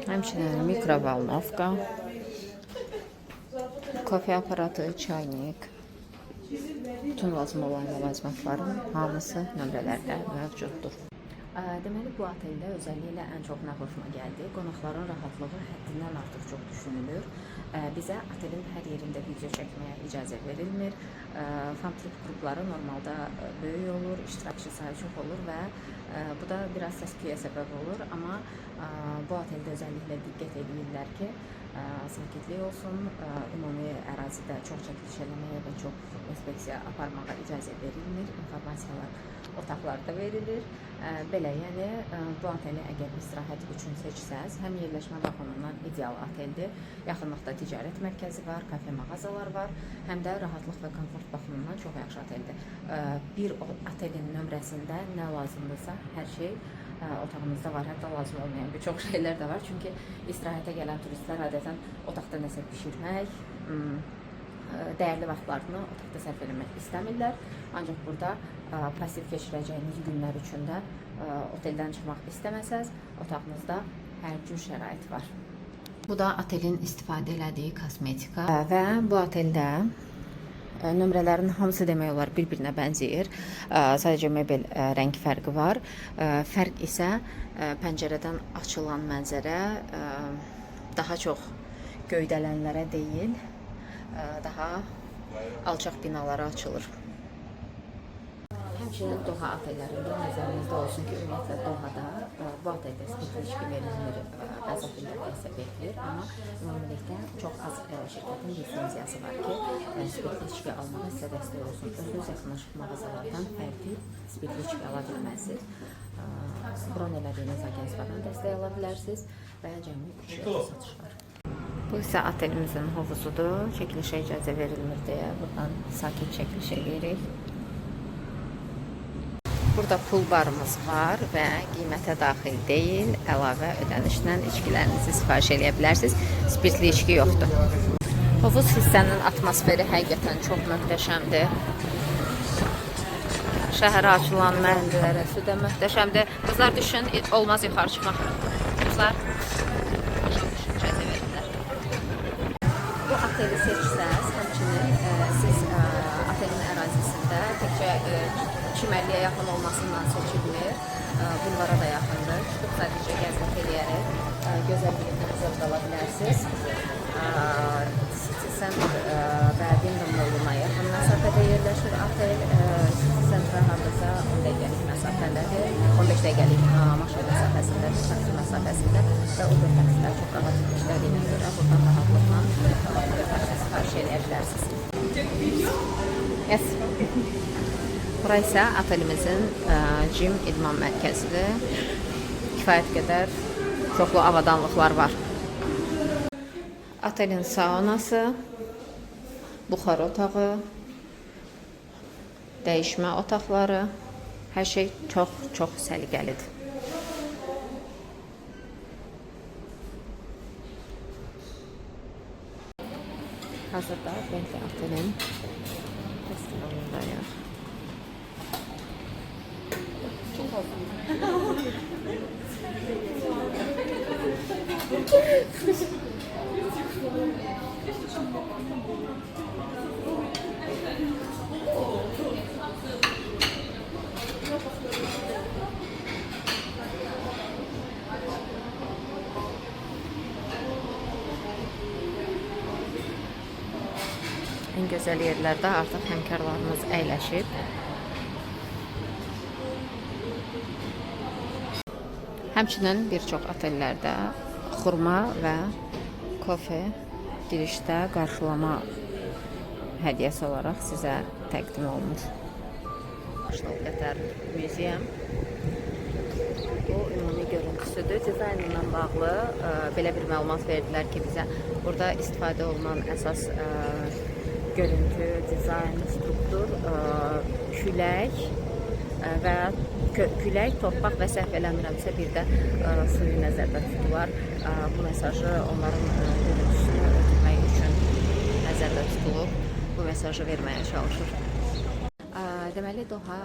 Həmçinin mikrovolnovka, kofe aparatı, çaynik, bütün lazım olan ləvazimatların hamısı nömrələrdə mövcuddur. Deməli, bu oteldə özəlliklə ən çox nə xoşuma gəldi? Qonaqların rahatlığı həddindən artıq çox düşünülür. Bizə otelin hər yerində video çəkməyə icazə verilmir. Fan-klub qrupları normalda böyük olur, iştirakçı sayı çox olur və bu da biraz səs-küyə səbəb olur. Amma bu oteldə özəlliklə diqqət edirlər ki, sakitlik olsun, ümumi ərazidə çox çəkiliş eləməyə və çox inspeksiya aparmağa icazə verilmir. İnformasiyalar otaqlarda verilir. Belə, yəni bu oteli əgər istirahət üçün seçsəz, həm yerləşmə baxımından ideal oteldir, yaxınlıqda ticarət mərkəzi var, kafe mağazalar var, həm də rahatlıq və komfort baxımından çox yaxşı oteldir. Bir otelin nömrəsində nə lazımdırsa, hər şey otağınızda var, hətta lazım olmayan bir çox şeylər də var. Çünki istirahətə gələn turistlər adətən otaqda nəsə bişirmək, dəyərli vaxtlarını otaqda sərf eləmək istəmirlər. Ancaq burada pasiv keçirəcəyiniz günlər üçün də oteldən çıxmaq istəməsəz, otağınızda hər cür şərait var. Bu da otelin istifadə elədiyi kosmetika və bu oteldə nömrələrin hamısı demək olar bir-birinə bənzəyir. Sadəcə mebel rəng fərqi var. Fərq isə pəncərədən açılan mənzərə daha çox göydələnlərə deyil, daha alçaq binalara açılır. Həmçinin Doha otellərində nəzərinizdə olsun ki, ümumiyyətlə Dohada bu oteldə spirtli içki verilir, bəzi otellərdə isə verilir, amma ümumilikdə çox az şirkətin lisenziyası var ki, spirtli içki almağa sizə dəstək olsun. Özünüz yaxınlaşıq mağazalardan fərqli spirtli içki ala bilməzsiniz. Bron elədiyiniz agentliklərdən dəstək ala bilərsiniz və cəmi 3 yerdə satış var. Bu isə otelimizin hovuzudur. Çəkilişə icazə verilmir deyə buradan sakit çəkiliş edirik. Burada pul barımız var və qiymətə daxil deyil, əlavə ödənişlə içkilərinizi sifariş edə bilərsiniz. Spirtli içki yoxdur. Hovuz hissənin atmosferi həqiqətən çox möhtəşəmdir. Şəhərə açılan mənzərəsi də möhtəşəmdir. Qızlar düşün, olmaz yuxarı çıxmaq. Qızlar icazə verirlər. Bu oteli seçsəz, həmçinin siz otelin ərazisində təkcə çimərliyə yaxın olmasından seçilmir, bulvara da yaxındır. Çıxıb sadəcə gəzmək eləyərək gözəlliyindən zövq ala bilərsiniz. City Center və Wyndham Mall-una yaxın məsafədə yerləşir otel. City Center hardasa 10 dəqiqəlik məsafədədir, 15 dəqiqəlik maşın məsafəsindədir, taksi məsafəsində və Uber taksilər çox rahat işlədiyinə görə buradan rahatlıqla Uber taksi sifariş edə bilərsiniz. Yes. Bura isə otelimizin gym idman mərkəzidir. Kifayət qədər çoxlu avadanlıqlar var. Otelin saunası, buxar otağı, dəyişmə otaqları, hər şey çox səliqəlidir. Hazırda Bentley otelin restoranındayıq. Ən gözəl yerlərdə artıq həmkarlarımız əyləşib. Həmçinin bir çox otellərdə xurma və kofe girişdə qarşılama hədiyyəsi olaraq sizə təqdim olunur. National Qətər Museum. Bu ümumi görüntüsüdür. Dizaynı ilə bağlı belə bir məlumat verdilər ki, bizə burada istifadə olunan əsas görüntü, dizayn, struktur, külək və külək, torpaq və səhv eləmirəmsə bir də suyu nəzərdə tutular. Bu mesajı onların görüntüsünü ötürmək üçün nəzərdə tutulub. Bu mesajı verməyə çalışır. Deməli, Doha,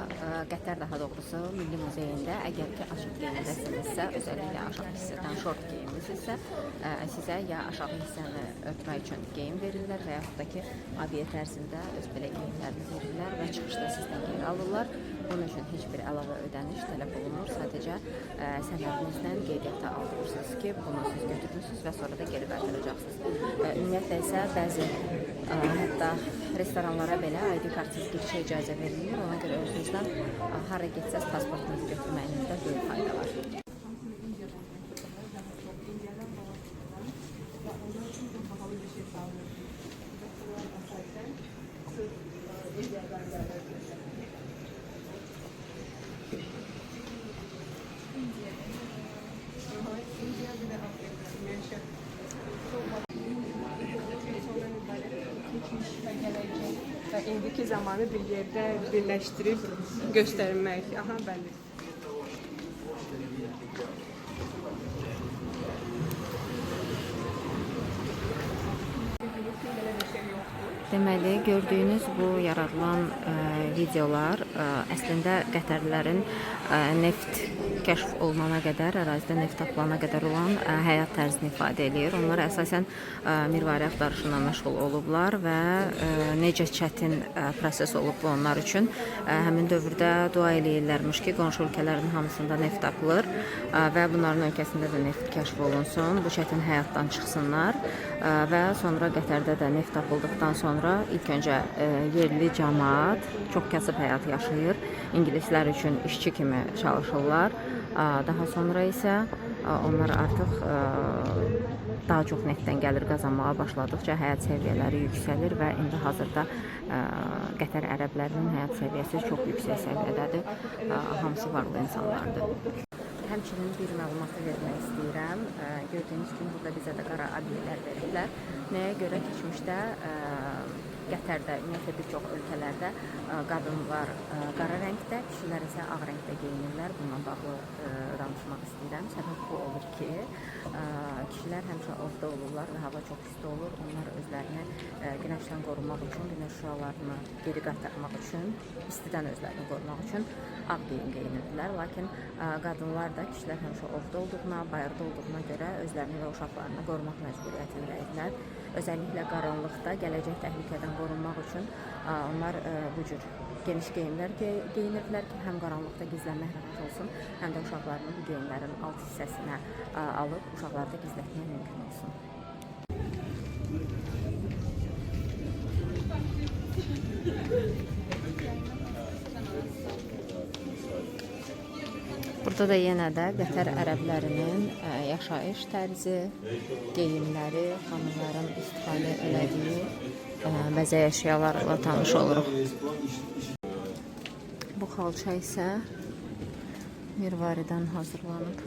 Qətər daha doğrusu Milli Muzeyində əgər ki, aşıq geyimdəsinizsə, özəlliklə aşağı hissədən şort geyimlisinizsə, sizə ya aşağı hissəni örtmək üçün geyim verirlər və yaxud da ki, abiyyət ərzində öz belə geyimlərini verirlər və çıxışda sizdən geri alırlar. Bunun üçün heç bir əlavə ödəniş tələb olunmur. Sadəcə sənədinizdən qeydiyyata aldırırsınız ki, bunu siz götürürsünüz və sonra da geri qaytaracaqsınız. Ümumiyyətlə isə bəzi hətta restoranlara belə ID kartsız girişə icazə verilir. Ona görə özünüzdən hara getsəz pasportunuzu götürməyinizdə böyük fayda var. Və indiki zamanı bir yerdə birləşdirib göstərmək. Aha, bəli. Deməli, gördüyünüz bu yaradılan videolar əslində Qətərlilərin neft kəşf olunana qədər, ərazidə neft tapılana qədər olan həyat tərzini ifadə edir. Onlar əsasən mirvari axtarışından məşğul olublar və necə çətin proses olub bu onlar üçün. Həmin dövrdə dua eləyirlərmiş ki, qonşu ölkələrin hamısında neft tapılır və bunların ölkəsində də neft kəşf olunsun, bu çətin həyatdan çıxsınlar və sonra Qətərdə də neft tapıldıqdan sonra ilk öncə yerli cəmaət çox kasıb həyat yaşayır. İngilislər üçün işçi kimi çalışırlar. Daha sonra isə onlar artıq daha çox neftdən gəlir qazanmağa başladıqca həyat səviyyələri yüksəlir və indi hazırda Qətər ərəblərinin həyat səviyyəsi çox yüksək səviyyədədir. Hamısı varlı insanlardır. Həmçinin bir məlumatı vermək istəyirəm. Gördüyünüz kimi burada bizə də qara abiyələr veriblər. Nəyə görə keçmişdə Qətərdə, ümumiyyətlə bir çox ölkələrdə qadınlar qara rəngdə, kişilər isə ağ rəngdə geyinirlər. Bununla bağlı danışmaq istəyirəm. Səbəb bu olur ki, kişilər həmişə ovda olurlar və hava çox isti olur. Onlar özlərini günəşdən qorumaq üçün, günəş şüalarını geri qaytarmaq üçün, istidən özlərini qorumaq üçün ağ geyim geyinirdilər. Lakin qadınlar da kişilər həmişə ovda olduğuna, bayırda olduğuna görə özlərini və uşaqlarını qorumaq məcburiyyətindəydilər. Özəlliklə qaranlıqda gələcək təhlükədən qorunmaq üçün onlar bu cür geniş geyimlər geyinirdilər ki, həm qaranlıqda gizlənmək rahat olsun, həm də uşaqlarını bu geyimlərin alt hissəsinə alıb uşaqları da gizlətmək mümkün olsun. Burada da yenə də Qətər ərəblərinin yaşayış tərzi, geyimləri, xanımların istifadə elədiyi bəzək əşyalarla tanış oluruq. Bu xalça isə mirvaridən hazırlanıb.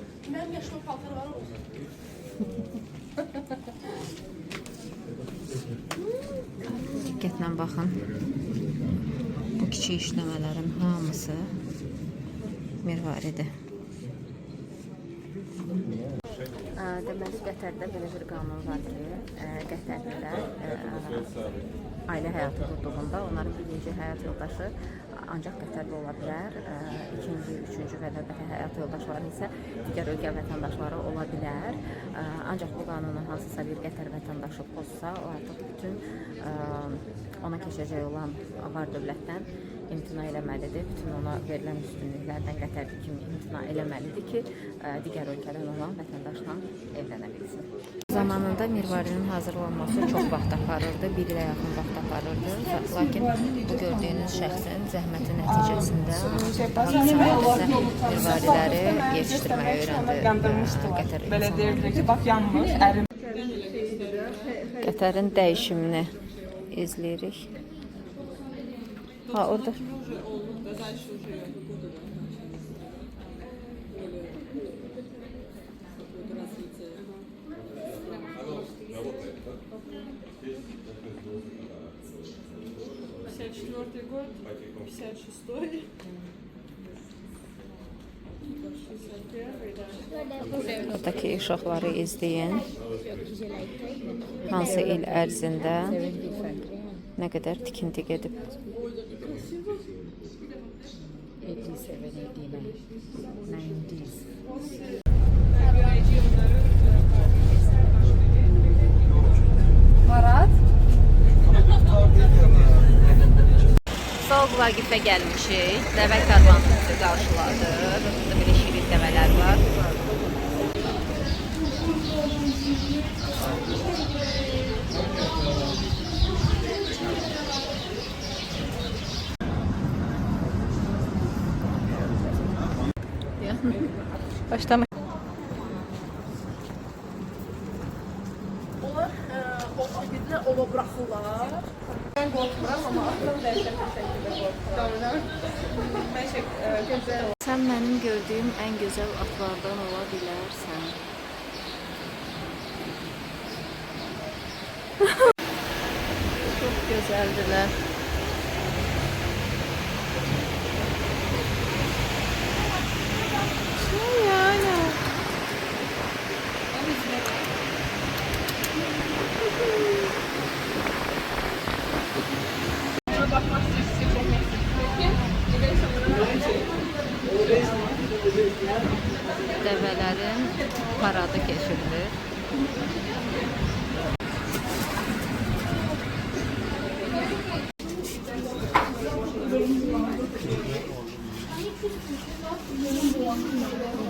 Diqqətlə baxın. Bu kiçik işləmələrin hamısı mirvaridir. Deməli, Qətərdə belə bir qanun var ki, Qətərlilər ailə həyatı qurduğunda onların birinci həyat yoldaşı ancaq Qətərli ola bilər, ikinci, üçüncü və növbəti həyat yoldaşları isə digər ölkə vətəndaşları ola bilər. Ancaq bu qanunu hansısa bir Qətər vətəndaşı pozsa, o artıq bütün ona keçəcək olan var dövlətdən imtina eləməlidir. Bütün ona verilən üstünlüklərdən Qətərli kimi imtina eləməlidir ki, digər ölkədən olan vətəndaşla evlənə bilsin. Zamanında mirvarinin hazırlanması çox vaxt aparırdı, bir ilə yaxın vaxt aparırdı. Lakin bu gördüyünüz şəxsin zəhməti nəticəsində mirvariləri yetişdirməyi öyrəndi Qətər insanları. Qətərin dəyişimini izləyirik. Ha, orada. Buradakı işıqları izləyin. Hansı il ərzində nə qədər tikinti gedib. sevirik demək. Nəyindeyiz? Marat? Soğuk Vaqifə gəlmişik. Dəvə karvanı bizi qarşıladı. Burada belə şirin dəvələr var. Başlama. Ova buraxırlar. Mən qorxmuram, amma atam dəhşətli şəkildə qorxuram. Mən gözəl. Sən mənim gördüyüm ən gözəl atlardan ola bilərsən. Çox gözəldilər. Yani. Dəvələrin paradı keçirilir.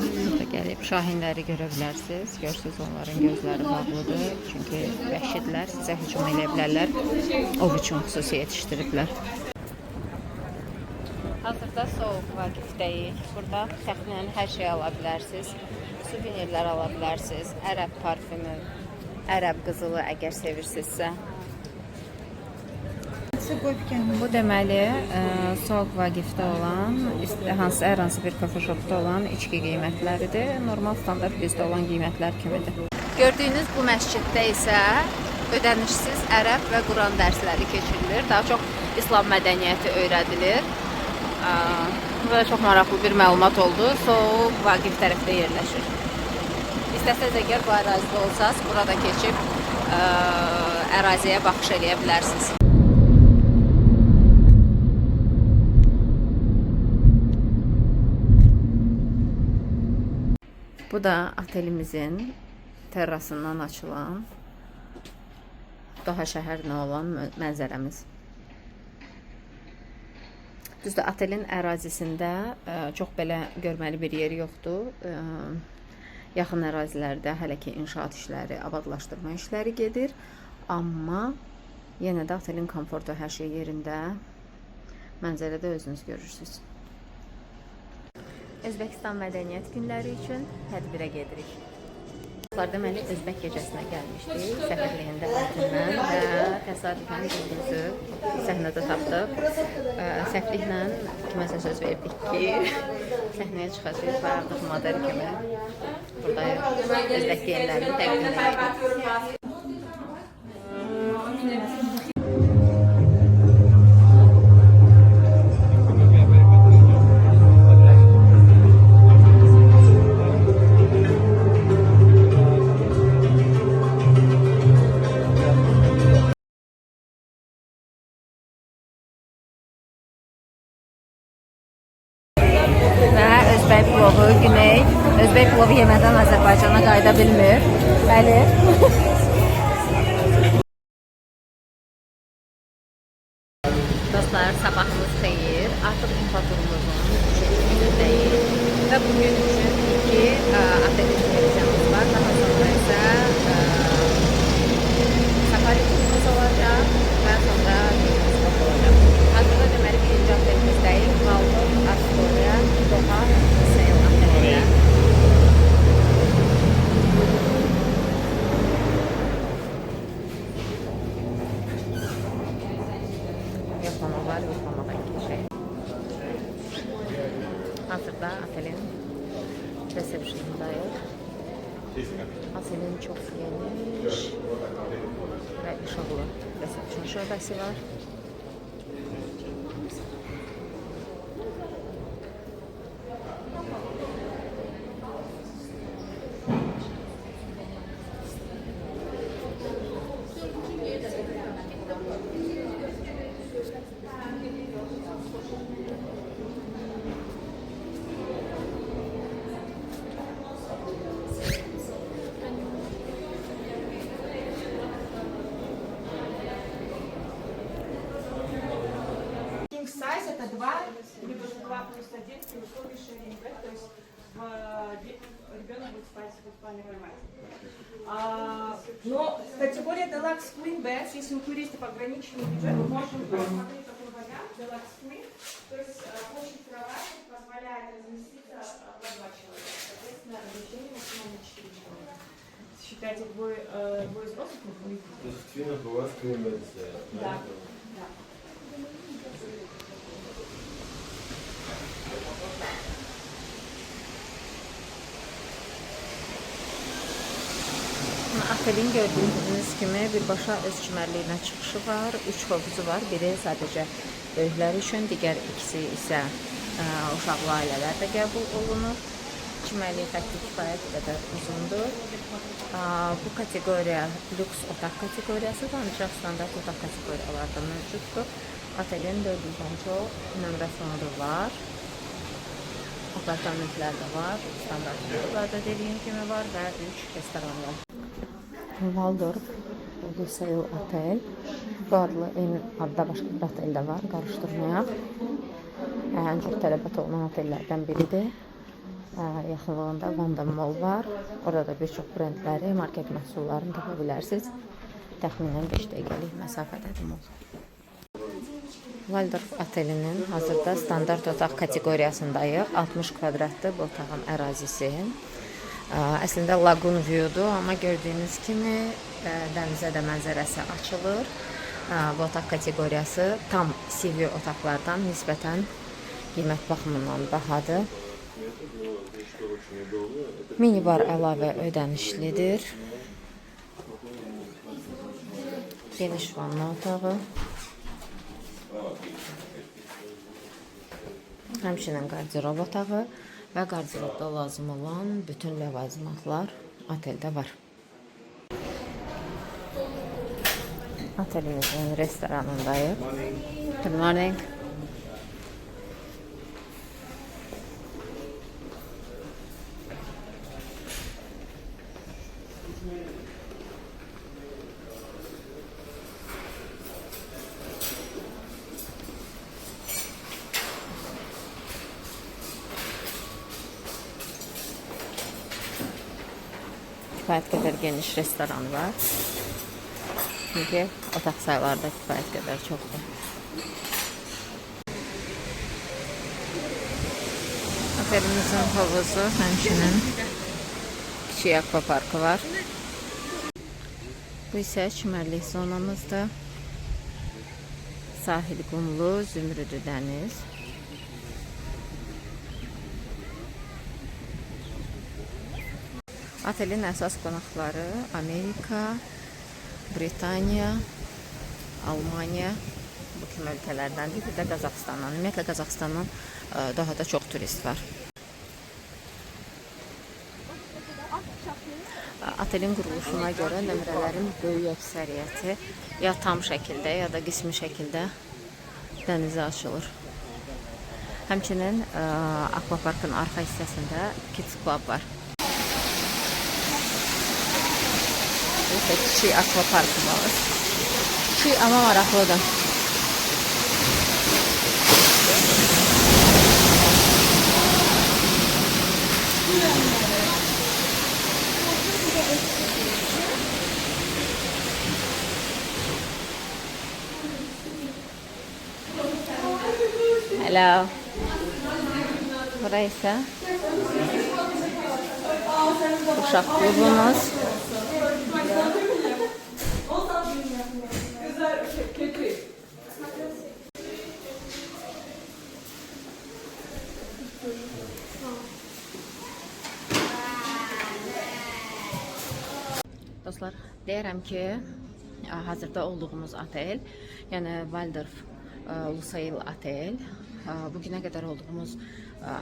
Burada gəlib şahinləri görə bilərsiniz. Görürsünüz, onların gözləri bağlıdır. Çünki vəhşidlər sizə hücum edə bilərlər. Ov üçün xüsusi yetişdiriblər. Hazırda Soğuk Vaqifdəyik. Burada təxminən hər şey ala bilərsiniz. Suvenirlər ala bilərsiniz. Ərəb parfümü, ərəb qızılı əgər sevirsinizsə. Bu deməli Soğuk Vaqifdə olan, hər hansı bir kafe shopda olan içki qiymətləridir. Normal standart bizdə olan qiymətlər kimidir. Gördüyünüz bu məsciddə isə ödənişsiz ərəb və Quran dərsləri keçirilir. Daha çox İslam mədəniyyəti öyrədilir. Burada çox maraqlı bir məlumat oldu. Soğuk Vaqif tərəfdə yerləşir. İstəsəz əgər bu ərazidə olsaz, burada keçib əraziyə baxış eləyə bilərsiniz. Bu da otelimizin terrasından açılan, daha şəhərlə olan mənzərəmiz. Düzdür, otelin ərazisində çox belə görməli bir yer yoxdur. Yaxın ərazilərdə hələ ki inşaat işləri, abadlaşdırma işləri gedir. Amma yenə də otelin komfortu hər şey yerində. Mənzərədə özünüz görürsünüz. Özbəkistan mədəniyyət günləri üçün tədbirə gedirik. Deməli, Özbək gecəsinə gəlmişdik, səfərliyində Əltindən və təsadüfən gözümüzü səhnədə tapdıq. Səhvliklə kiməsə söz verdik ki, səhnəyə çıxacaq və artıq model kimi buradayıq. Özbək geyimlərini təqdim edirik. Özbək plovu, Güney. Özbək plovu yemədən Azərbaycana qayıda bilmir. Bəli. Dostlar, sabahınız xeyir. Artıq infaturumuzun 3-cü günündəyik. Və bugün üçün 2 otel eksperimizimiz var. Daha sonra isə safari turumuz olacaq və sonra turumuz olacaq. Hazırda deməli birinci otelimizdəyik. Valdorf Astoria, Doha, Hüseyin otelində. Yoxlama var, yoxlamadan keçək. Hazırda otelin resepsiyondayıq. Otelin çox geniş və işıqlı resepsiyon şöbəsi var. ребенок будет спать в спальне кровати. Но категория Deluxe Queen Beds, если у туристов ограниченный бюджет, мы можем посмотреть такой вариант Deluxe Queen. То есть площадь кровати позволяет разместиться на 2 человека. Соответственно, размещение максимально 4 человека. Считайте, двое взрослых и двое детей. То есть в Твинах у вас климатизация? Да. Да. Otelin gördüyünüz kimi birbaşa öz çimərliyinə çıxışı var, 3 hovuzu var. Biri sadəcə böyüklər üçün, digər ikisi isə uşaqlı ailələr də qəbul olunur. Çimərliyi xətti kifayət qədər uzundur. Bu kateqoriya lüks otaq kateqoriyasıdır, ancaq standart otaq kateqoriyalarda mövcuddur. Otelin 400-dən çox nömrə fondu var. Apartamentlər də var, standart fondularda dediyim kimi var və 3 restoran var. Waldorf Lusail Otel. Bu adlı eyni adda başqa bir otel də var, qarışdırmayaq. Ən çox tələbat olunan otellərdən biridir. Yaxınlığında Vanda Mall var. Orada da bir çox brendləri, market məhsullarını tapa bilərsiniz. Təxminən 5 dəqiqəlik məsafədədir mall. Waldorf Otelinin hazırda standart otaq kateqoriyasındayıq. 60 kvadratdır bu otağın ərazisi. Əslində Lagoon View-dur, amma gördüyünüz kimi dənizə də mənzərəsi açılır. Bu otaq kateqoriyası tam CV otaqlardan nisbətən qiymət baxımından bahadır. Minibar əlavə ödənişlidir. Geniş vanna otağı. Həmçinin qardirob otağı və qardirobda lazım olan bütün ləvazimatlar oteldə var. Otelimizin restoranındayıq. Good morning. Kifayət qədər geniş restoran var. Çünki otaq sayıları da kifayət qədər çoxdur. Otelimizin havuzu, həmçinin kiçik akvaparkı var. Bu isə çimərlik zonamızdır. Sahil qumlu, zümrüdü dəniz. Otelin əsas qonaqları Amerika, Britaniya, Almaniya bu kimi ölkələrdəndir. Bir də Qazaxıstandan. Ümumiyyətlə Qazaxıstandan daha da çox turist var. Otelin quruluşuna görə nömrələrin böyük əksəriyyəti ya tam şəkildə, ya da qismi şəkildə dənizə açılır. Həmçinin akvaparkın arxa hissəsində Kids Club var. Kiçik akvaparkı var. Kiçik amma maraqlıdır. Hello. Burası isə uşaq klubumuz. Dostlar, deyərəm ki, hazırda olduğumuz otel, yəni Waldorf Lusail Otel, bugünə qədər olduğumuz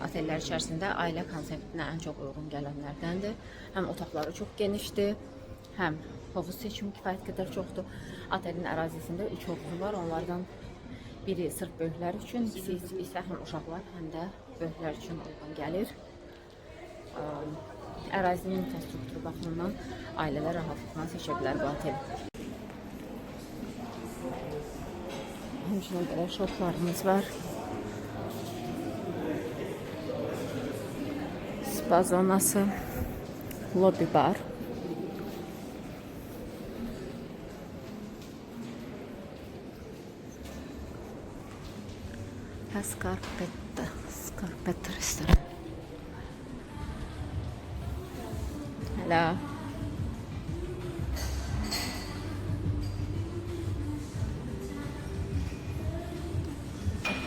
otellər içərisində ailə konseptinə ən çox uyğun gələnlərdəndir. Həm otaqları çox genişdir, həm hovuz seçimi kifayət qədər çoxdur. Otelin ərazisində 3 hovuzu var, onlardan biri sırf böyüklər üçün, ikisi isə həm uşaqlar, həm də böyüklər üçün uyğun gəlir. Ərazinin infrastrukturu baxımından ailələr rahatlıqla seçə bilər bu oteli. Həmçinin belə şoplarımız var. Spa zonası. Lobby bar. Scarpetta restoran. Hello.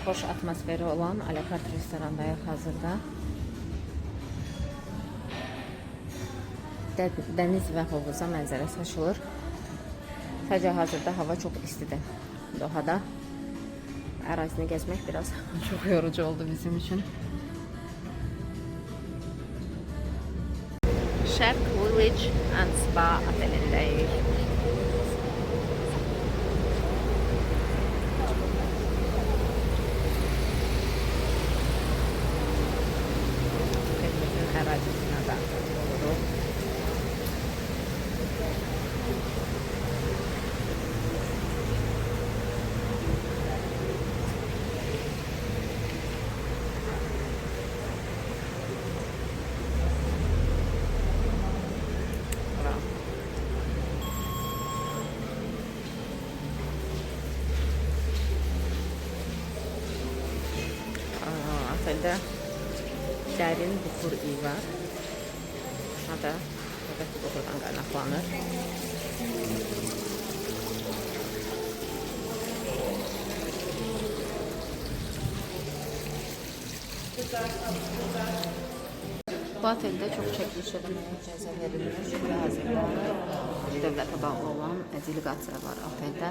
Xoş atmosferi olan alakart restorandayıq hazırda. Dəniz və hovuza mənzərə saçılır. Sadəcə hazırda hava çox istidir Dohada. Ərazini gəzmək biraz çox yorucu oldu bizim üçün. Shark Village and Spa otelindəyik. Otelimizin ərazisinə daxil oluruq. Otelde derin buxur iyi var. Burada buradaki buxurdan qaynaqlanır. Bu otelde çox çəkiliş etməyə icazə verilir və hazırda dövlətə bağlı olan delegasiya var oteldə.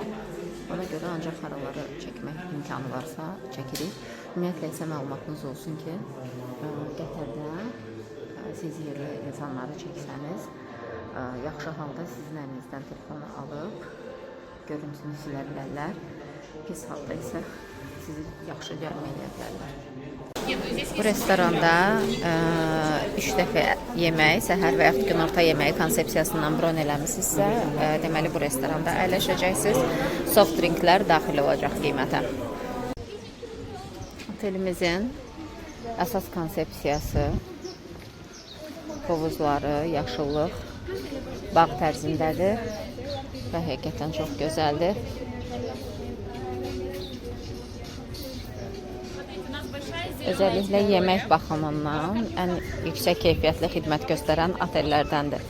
Ona görə ancaq xaraları çəkmək imkanı varsa çəkirik. Ümumiyyətlə isə məlumatınız olsun ki, Qətərdə siz yerli insanları çəksəniz, yaxşı halda sizin əlinizdən telefonu alıb görüntünü silə bilərlər. Pis halda isə sizi yaxşı cərimə edə bilərlər. Bu restoranda 3 dəfə yemək, səhər və yaxud günorta yeməyi konsepsiyasından bron eləmisinizsə, deməli bu restoranda əyləşəcəksiniz. Soft drinklər daxil olacaq qiymətə. Otelimizin əsas konsepsiyası hovuzları, yaşıllıq, bağ tərzindədir və həqiqətən çox gözəldir. Özellikle yemək baxımından ən yüksək keyfiyyətli xidmət göstərən otellərdəndir.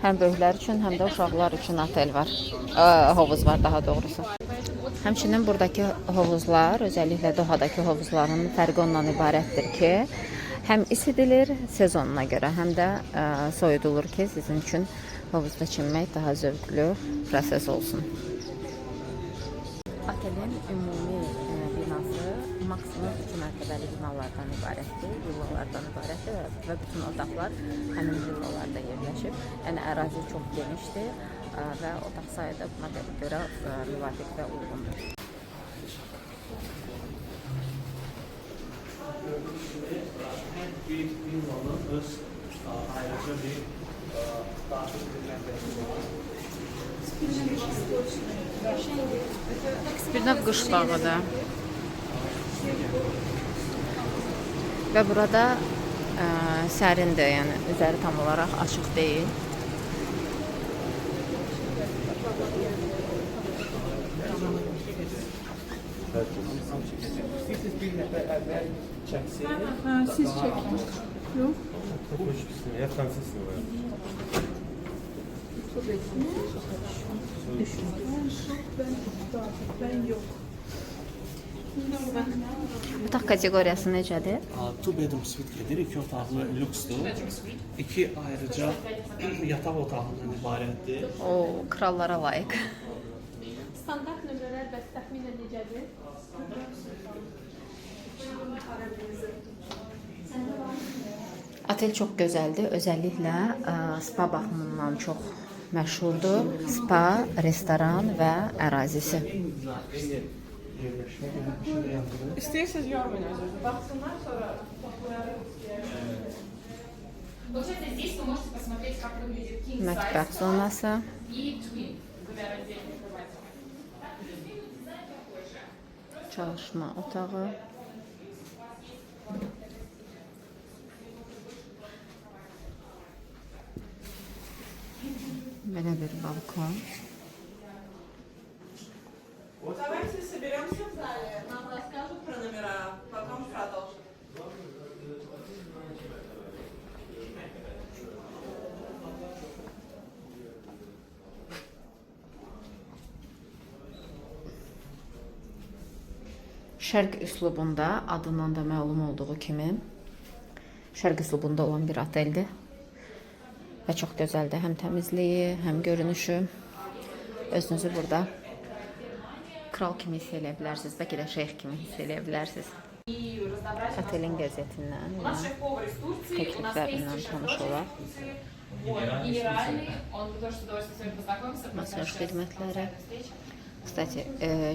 Həm böyüklər üçün, həm də uşaqlar üçün otel var. Hovuz var daha doğrusu. Həmçinin buradakı hovuzlar, özellikle Dohadakı hovuzların fərqi ondan ibarətdir ki, həm isidilir sezonuna görə, həm də soyudulur ki, sizin üçün hovuzda çimmək daha zövqlü proses olsun. Otelin ümumi binası maksimum 2 mərtəbəli binalardan ibarətdir, villalardan ibarətdir və bütün otaqlar həmin villalarda yerləşib. Yəni ərazi çox genişdir və otaq sayı da buna görə müvafiq və uyğundur. Bir villanın öz ayrıca bir daxil edilməsi var. Spirnov qış bağıdır. Və burada sərindir, yəni üzəri tam olaraq açıq deyil. Siz bir nəfər əvvəl çəksiniz. Siz çəkin. Yox. Я француз снимаю. Ben yok. Otaq kateqoriyası necədir? Two bedroom suite gedir, 2 otaqlı lüksdür. 2 ayrıca yataq otağından ibarətdir. O, krallara layiq. Standart nömrələr bəs təxminən necədir? Otel çox gözəldir. Özəlliklə spa baxımından çox məşhurdur. Spa, restoran və ərazisi. İstəyirsiniz yormayın özünüzü. Baksınlar sonra toplayalım. Получается, здесь вы можете посмотреть, как выглядит king size Mətbəx zonası. и twin, когда раздельно кровати. Çalışma otağı. Belə bir balkon. Давайте соберемся в зале. Нам расскажут про номера, потом продолжим. Şərq üslubunda, adından da məlum olduğu kimi, şərq üslubunda olan bir oteldir. Və çox gözəldir, həm təmizliyi, həm görünüşü. Özünüzü burada kral kimi hiss eləyə bilərsiniz, bəlkə də şeyx kimi hiss eləyə bilərsiniz. Otelin qəzetindən, təkliflərindən tanış olaq. Masaj xidmətləri. Kстати,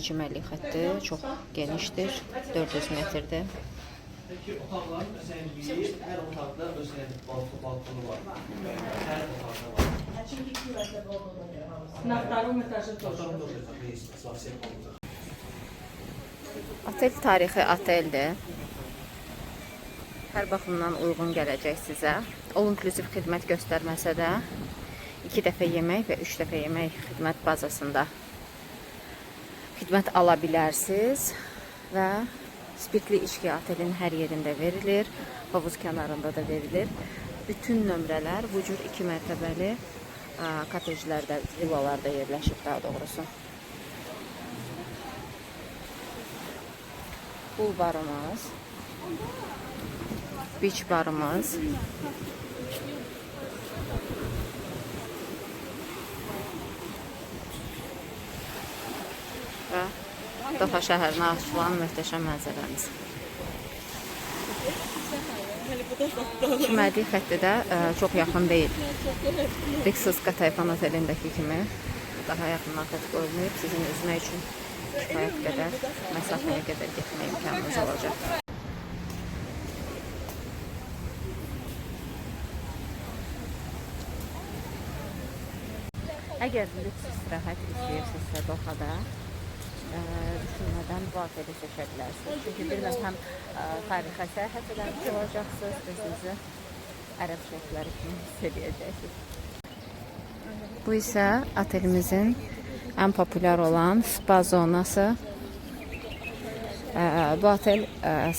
cimərlik xətti çox genişdir, 400 metrdir. Peki otaqların özəlliyi, hər otaqda özəllik balkonu var. Hər otaqda var. На втором этаже тоже. Otel tarixi oteldir. Hər baxımdan uyğun gələcək sizə. All-inclusive xidmət göstərməsə də 2 dəfə yemək və 3 dəfə yemək xidmət bazasında xidmət ala bilərsiniz və spirtli içki otelin hər yerində verilir, havuz kənarında da verilir. Bütün nömrələr bu cür 2 mərtəbəli kotejlərdə, villalarda yerləşib daha doğrusu. Pool barımız, beach barımız, və Doha şəhərinə açılan möhtəşəm mənzərəmiz. Çimərlik xətti də çox yaxın deyil. Rixuska Tayfan otelindəki kimi daha yaxından xətt qoyulmayıb. Sizin üzmək üçün kifayət qədər, məsafəyə qədər getmək imkanınız olacaq. Əgər lüks istirahət istəyirsinizsə Dohada, düşünmədən bu oteli seçə bilərsiniz. Çünki bilməm, həm tarixə səyahət edəmiş olacaqsınız, özünüzü ərəb şeyhləri kimi hiss edəcəksiniz. Bu isə otelimizin ən populyar olan spa zonası. Bu otel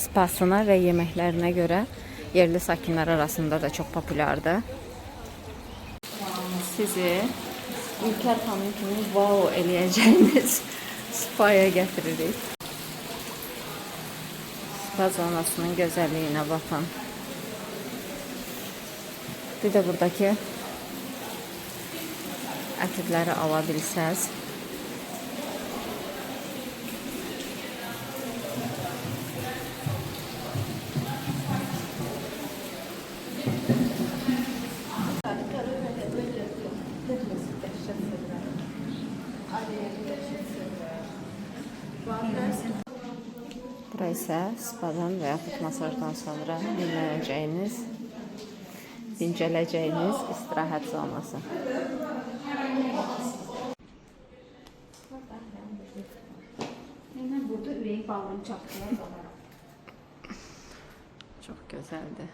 spasına və yeməklərinə görə yerli sakinlər arasında da çox populyardır. Sizi Ülker xanım kimi wow eləyəcəyiniz spaya gətiririk. Spa zonasının gözəlliyinə baxın. Bir də buradakı ətirləri ala bilsəz. Bura isə spadan və yaxud masajdan sonra dinlənəcəyiniz, dincələcəyiniz istirahət zonası. Çox gözəldir.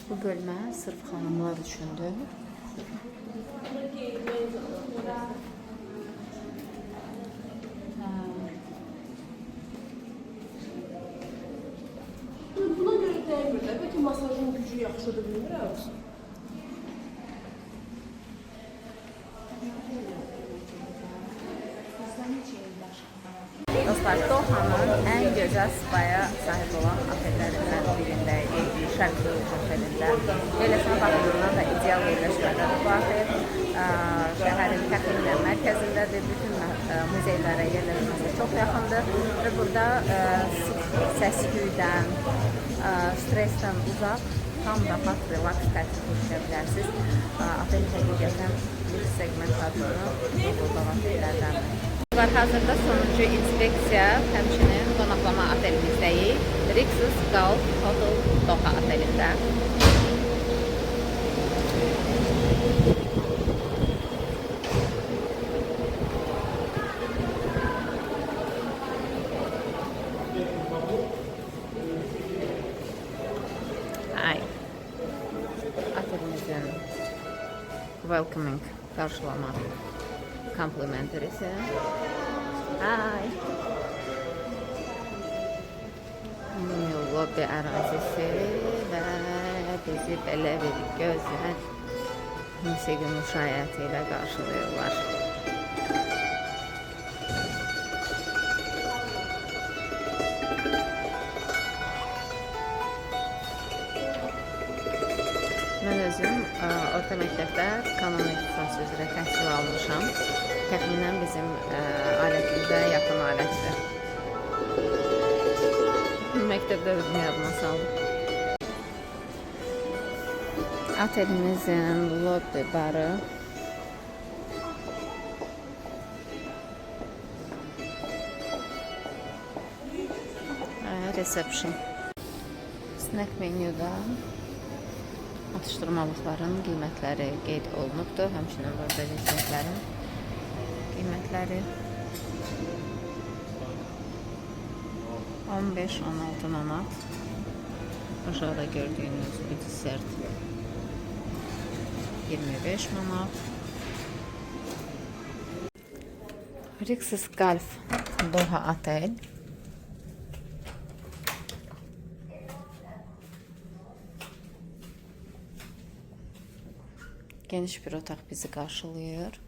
Bu bölmə sırf xanımlar üçündür. Buna görə dəymir də. Bəlkə masajın gücü yaxşıdır, bilmirəm. Dostlar, Dohanın ən gözəl spaya sahib olan otellərindən birindəyik. Şərq otelində. Yerləşmə baxımından da ideal yerləşmədədir bu otel. Şəhərin təxminən mərkəzindədir. Bütün muzeylərə yerləşməsi çox yaxındır. Və burada səs-küydən, stressdən uzaq, tam rahat, relaks tətil keçirə bilərsiniz. Otel həqiqətən lüks segment adını qurduğu otellərdəndir. Hazırda sonuncu inspeksiya, həmçinin qonaqlama otelimizdəyik. Rixus Gulf Hotel Doha otelində. welcoming, qarşılama. Complimentary ise. Hi. Mini lobby ərazisi və bizi belə bir gözəl musiqi müşayiəti ilə qarşılayırlar. Mən özüm orta məktəbdə kanon ixtisası üzrə təhsil almışam. Təxminən bizim alətimizə yaxın alətdir. Məktəbdə özümü yadıma saldım. Otelimizin lobby barı. Reception. Snack menyuda atıştırmalıqların qiymətləri qeyd olunubdur. Həmçinin burada reçetlərin qiymətləri 15-16 manat. Aşağıda gördüyünüz bir desert 25 manat. Rixis Golf Doha Otel. Geniş bir otaq bizi qarşılayır.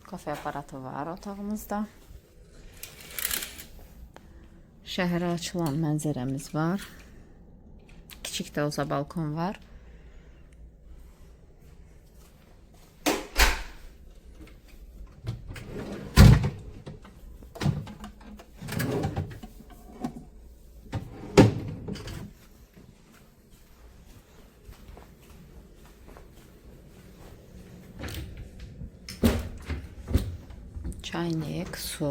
Kafe aparatı var otağımızda. Şəhərə açılan mənzərəmiz var. Kiçik də olsa balkon var. Çaynik, su.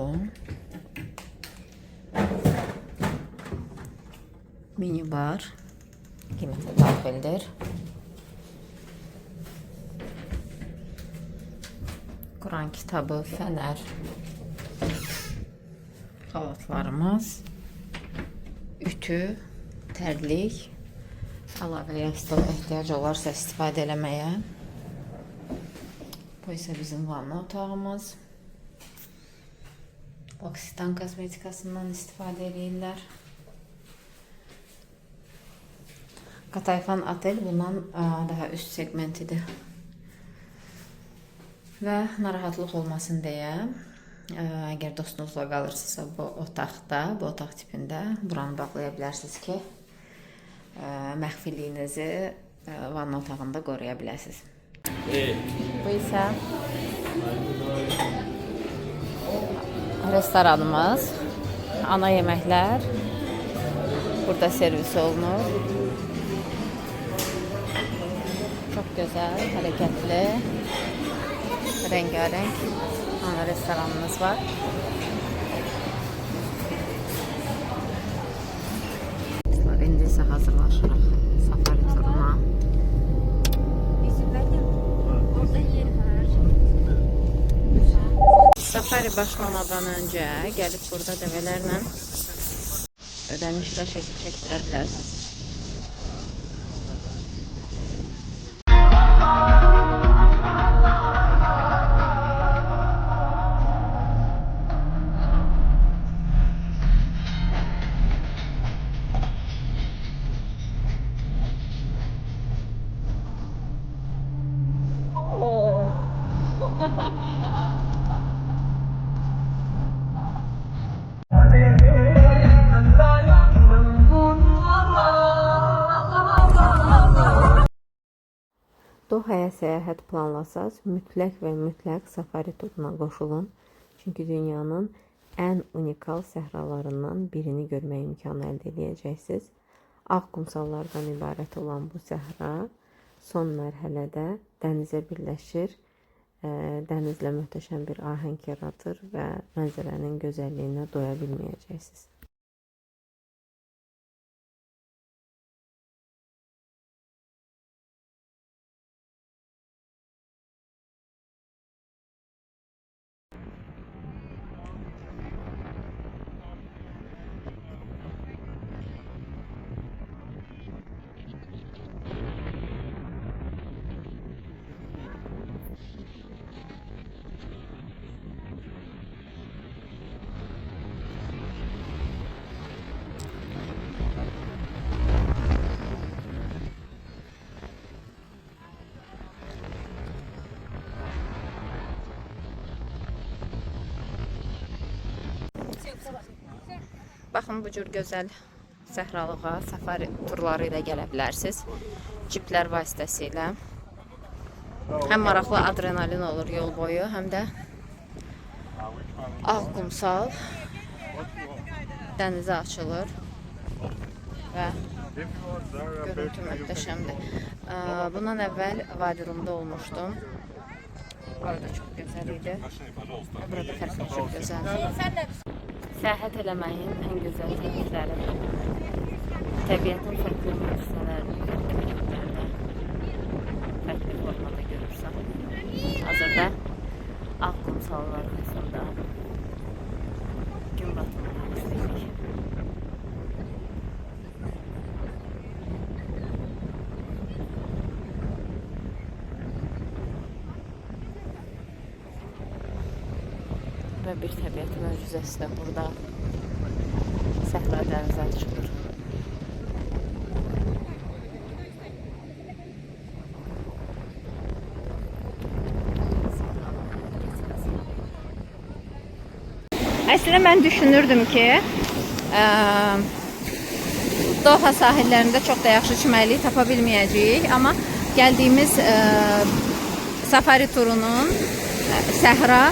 Minibar. Qiymətə daxildir. Quran kitabı, fənər. Xalatlarımız. Ütü, tərlik. Əlavə yastığa ehtiyac olarsa istifadə eləməyə. Bu isə bizim vanna otağımız. Oksidan kosmetikasından istifadə edirlər. Qatayfan otel bundan daha üst segmentidir. Və narahatlıq olmasın deyə, əgər dostunuzla qalırsınızsa bu otaqda, bu otaq tipində buranı bağlaya bilərsiniz ki, məxfiliyinizi vanna otağında qoruya biləsiniz. Bu isə restoranımız, ana yeməklər burada servis olunur. Çok güzel, hareketli, rengarenk ana restoranımız var. İndi isə hazırlaşırıq safari turuna. Safari başlamadan önce gelip burada develerle ödənişlə çəkdirə bilərsiniz. Dohaya səyahət planlasaz, mütləq və mütləq safari turuna qoşulun. Çünki dünyanın ən unikal səhralarından birini görmək imkanı əldə edəcəksiniz. Ağ qumsallardan ibarət olan bu səhra son mərhələdə dənizə birləşir. Dənizlə möhtəşəm bir ahəng yaradır və mənzərənin gözəlliyinə doya bilməyəcəksiniz. Baxın, bu cür gözəl səhralığa safari turları ilə gələ bilərsiniz. Ciplər vasitəsilə. Həm maraqlı adrenalin olur yol boyu, həm də ağ qumsal dənizə açılır və görüntü möhtəşəmdir. Bundan əvvəl Vadirumda olmuşdum. Orada çox gözəl idi. Burada fərqli çox gözəldir. Səyahət eləməyin ən gözəl tərəfləri. Təbiətin fərqli möcüzələrini fərqli formada görürsən. Hazırda ağ qumsallar arasında gün batımını izləyirik. Və bir təbiət möcüzəsi də burada səhra dənizə açılır. Əslində mən düşünürdüm ki, Doha sahillərində çox da yaxşı çimərlik tapa bilməyəcəyik, amma gəldiyimiz safari turunun səhra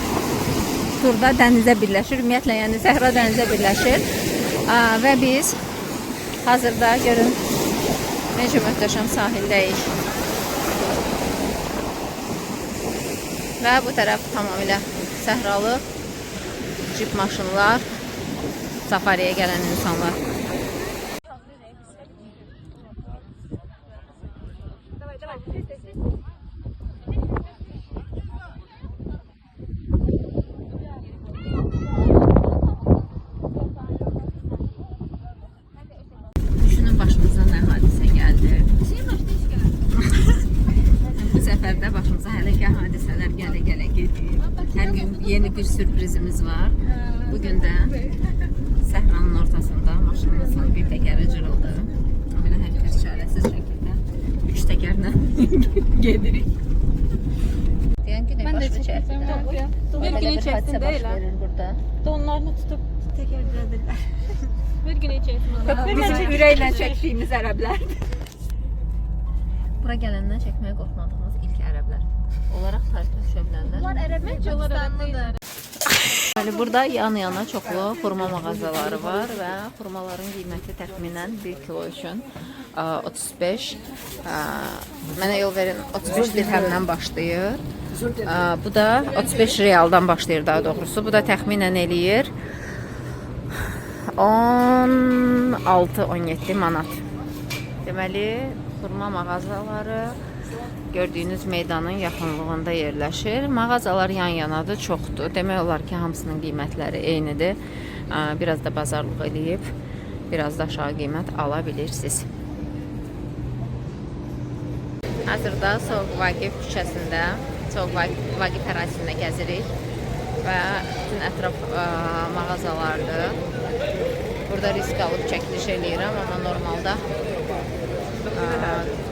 turda dənizə birləşir. Ümumiyyətlə, yəni səhra dənizə birləşir və biz hazırda görün necə möhtəşəm sahildəyik. Və bu tərəf tamamilə səhralı cip maşınlar, safariyə gələn insanlar. Düşünün başımıza nə hadisə gəldi. Bu səfərdə başımıza hələ ki hadisələr gələ gedir. Hər gün yeni bir sürprizimiz var. Bugün də səhranın ortasında maşınımızın bir təkəri cırıldı. Belə hər kəs çarəsiz şəkildə 3 təkərlə gedirik. Deyən ki, başımı çəkdim. Bir gün içərisində baş verir burada. Donlarını tutup tekerledirler. Bir gün içərisində. Bizim ürəklə çəkdiyimiz ərəblərdir. Bura gələndən çəkməyə qorxmadığımız ilk ərəblər olaraq tarixə düşə bilərlər. Bunlar ərəblər, onlar ərəb deyil. Burada yan-yana çoxlu xurma mağazaları var və xurmaların qiyməti təxminən 1 kilo üçün 35, mənə yol verin, 35 dirhəmdən başlayır. Bu da 35 realdan başlayır daha doğrusu. Bu da təxminən eləyir 16-17 manat. Deməli, xurma mağazaları gördüyünüz meydanın yaxınlığında yerləşir. Mağazalar yan-yanadır, çoxdur. Demək olar ki, hamısının qiymətləri eynidir. Biraz da bazarlıq eləyib, biraz da aşağı qiymət ala bilirsiniz. Hazırda Soğuk Vaqif küçəsində, Soğuk Vaqif ərazisində gəzirik və bütün ətraf mağazalardır. Burada risk alıb çəkiliş eləyirəm, amma normalda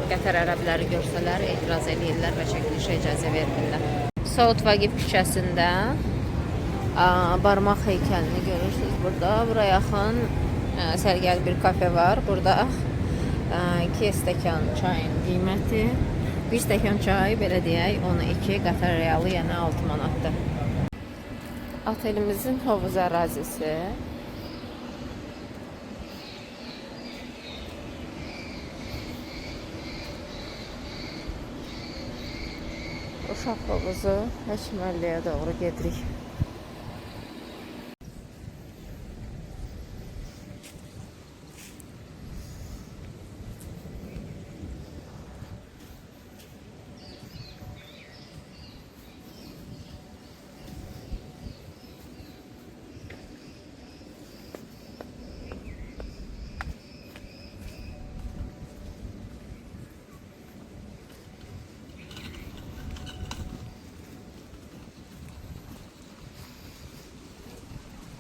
Qətər ərəbləri görsələr etiraz eləyirlər və çəkilişə icazə vermirlər. Soğuk Vaqif küçəsində barmaq heykəlini görürsünüz burada. Buraya yaxın sərgəl bir kafe var. Burada 2 stəkan çayın qiyməti, 1 stəkan çay belə deyək 12 Qətər realı, yəni 6 manatdır. Otelimizin hovuz ərazisi. Uşaq havuzu Həkiməlliyə doğru gedirik.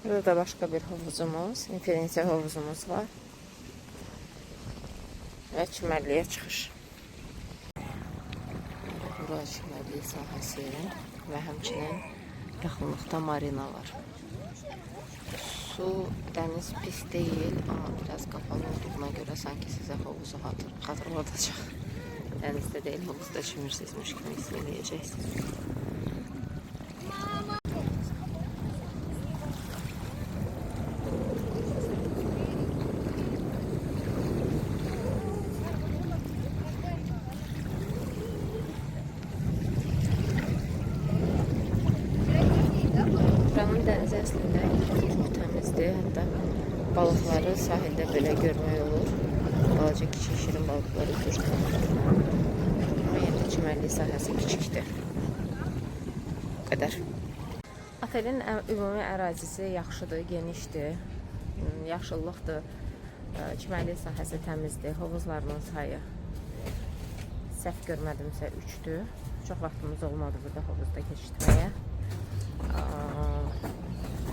Burada da başka bir havuzumuz, infinite havuzumuz var. Ve çimərliyə çıxış. Burası çimərlik sahəsi və həmçinin yaxınlıqda marina var. Su, dəniz pis deyil, amma biraz qapalı olduğuna görə sanki sizə hovuzu xatırladacaq. Dənizdə deyil, hovuzda çimirsizmiş kimi hiss eləyəcəksiniz. Buranın dənizi əslində çox təmizdir. Hətta balıqları sahildə belə görmək olur. Balaca kiçik şirin balıqları üzür. Amma yenə çimərlik sahəsi kiçikdir. Bu qədər. Otelin ümumi ərazisi yaxşıdır, genişdir, yaşıllıqdır. Çimərlik sahəsi təmizdir. Hovuzlarının sayı səhv görmədimsə 3-dür. Çox vaxtımız olmadı burada hovuzda keçirtməyə.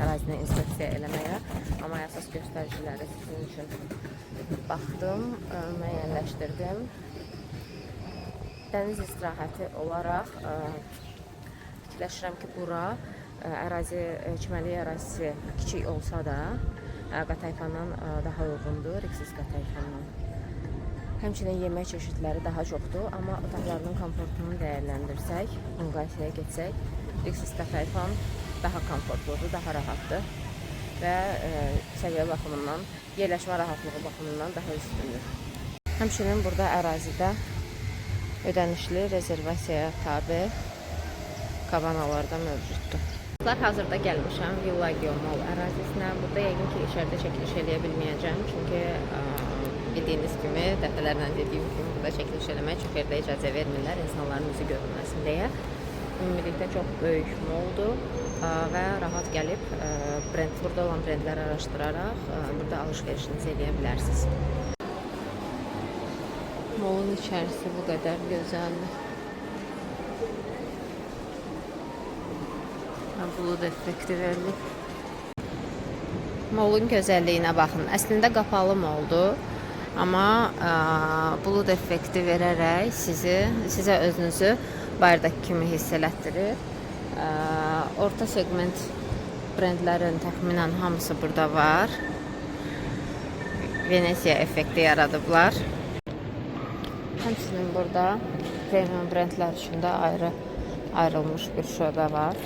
Ərazini inspeksiya eləməyə, amma əsas göstəriciləri sizin üçün baxdım, müəyyənləşdirdim. Dəniz istirahəti olaraq fikirləşirəm ki, bura ərazi, çimərlik ərazisi kiçik olsa da Qatayfandan daha uyğundur, Rixsis Qatayfandan. Həmçinin yemək çeşidləri daha çoxdur, amma otaqlarının komfortunu dəyərləndirsək, müqayisəyə getsək, Rixsis Qatayfan daha komfortludur, daha rahatdır və səviyyə baxımından, yerləşmə rahatlığı baxımından daha üstündür. Həmçinin burada ərazidə ödənişli rezervasiyaya tabi kabanalar da mövcuddur. Hazırda gəlmişəm Villaggio Mall ərazisinə. Burada yəqin ki, içəridə çəkiliş eləyə bilməyəcəm, çünki bildiyiniz kimi, dəfələrlə dediyim kimi, burada çəkiliş eləmək çox yerdə icazə vermirlər, insanların üzü görünməsin deyə. Ümumilikdə çox böyük moldur və rahat gəlib burada olan brendləri araşdıraraq burada alış-verişinizi eləyə bilərsiniz. Molun içərisi bu qədər gözəldir. Bulud effekti verilib. Molun gözəlliyinə baxın. Əslində qapalı moldur, amma bulud effekti verərək sizə özünüzü bardakı kimi hiss elətdirir. Orta segment brendlərin təxminən hamısı burada var. Venesiya effekti yaradıblar. Həmçinin burada premium brendlər üçün də ayrılmış bir şöbə var.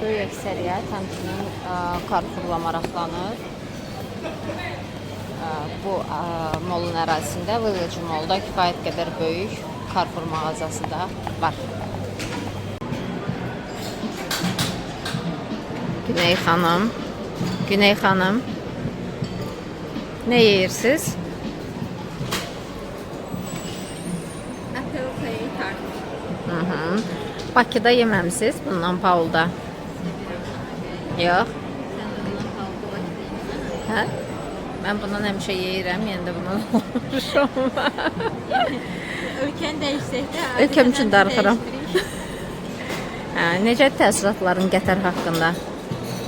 Böyük əksəriyyət həmçinin Carrefourla maraqlanır. Bu molun ərazisində Village Mall'da kifayət qədər böyük Carrefour mağazası da var. Güney xanım, nə yeyirsiniz? Apple pay tart. Bakıda yeməmisiniz bundan Paul'da? Yox. Hə? Mən bundan həmişə yeyirəm, yəni də bundan olmuşum. Ölkəni dəyişsək də... Ölkəm üçün darıxıram. Necə təəssüratların Qətər haqqında,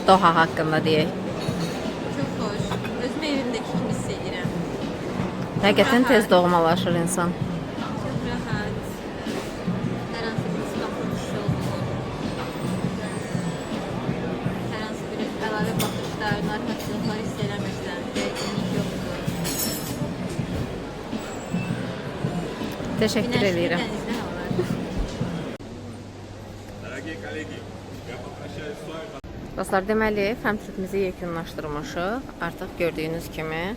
Doha haqqında deyək? Çox xoş. Özüm evimdəki kimi hiss edirəm. Həqiqətən tez doğmalaşır insan. Çox rahat. Hər hansı bir diskomfort hissi olmur. Hər hansı bir əlavə baxışlar, narahatçılıqlar hiss eləmirsən. Gərginlik yoxdur. Təşəkkür edirəm. Dənizdə hava. Dostlar, deməli, fəm tripimizi yekunlaşdırmışıq. Artıq gördüyünüz kimi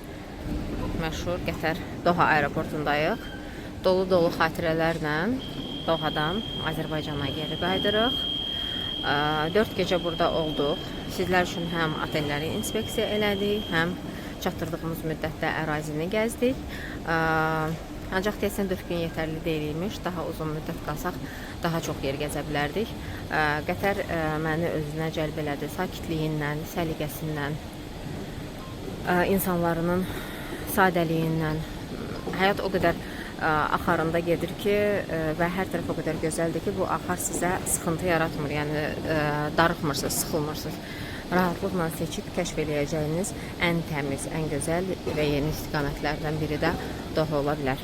məşhur Qətər Doha aeroportundayıq. Dolu-dolu xatirələrlə Dohadan Azərbaycana geri qaydırıq. 4 gecə burada olduq. Sizlər üçün həm otelləri inspeksiya elədik, həm çatdırdığımız müddətdə ərazini gəzdik. Ancaq deyəsən 4 gün yetərli deyilmiş. Daha uzun müddət qalsaq daha çox yer gəzə bilərdik. Qətər məni özünə cəlb elədi. Sakitliyindən, səliqəsindən, insanlarının sadəliyindən. Həyat o qədər axarında gedir ki və hər tərəf o qədər gözəldir ki, bu axar sizə sıxıntı yaratmır. Yəni darıxmırsınız, sıxılmırsınız. Rahatlıqla seçib kəşf edəcəyiniz ən təmiz, ən gözəl və yeni istiqamətlərdən biri də Doha ola bilər.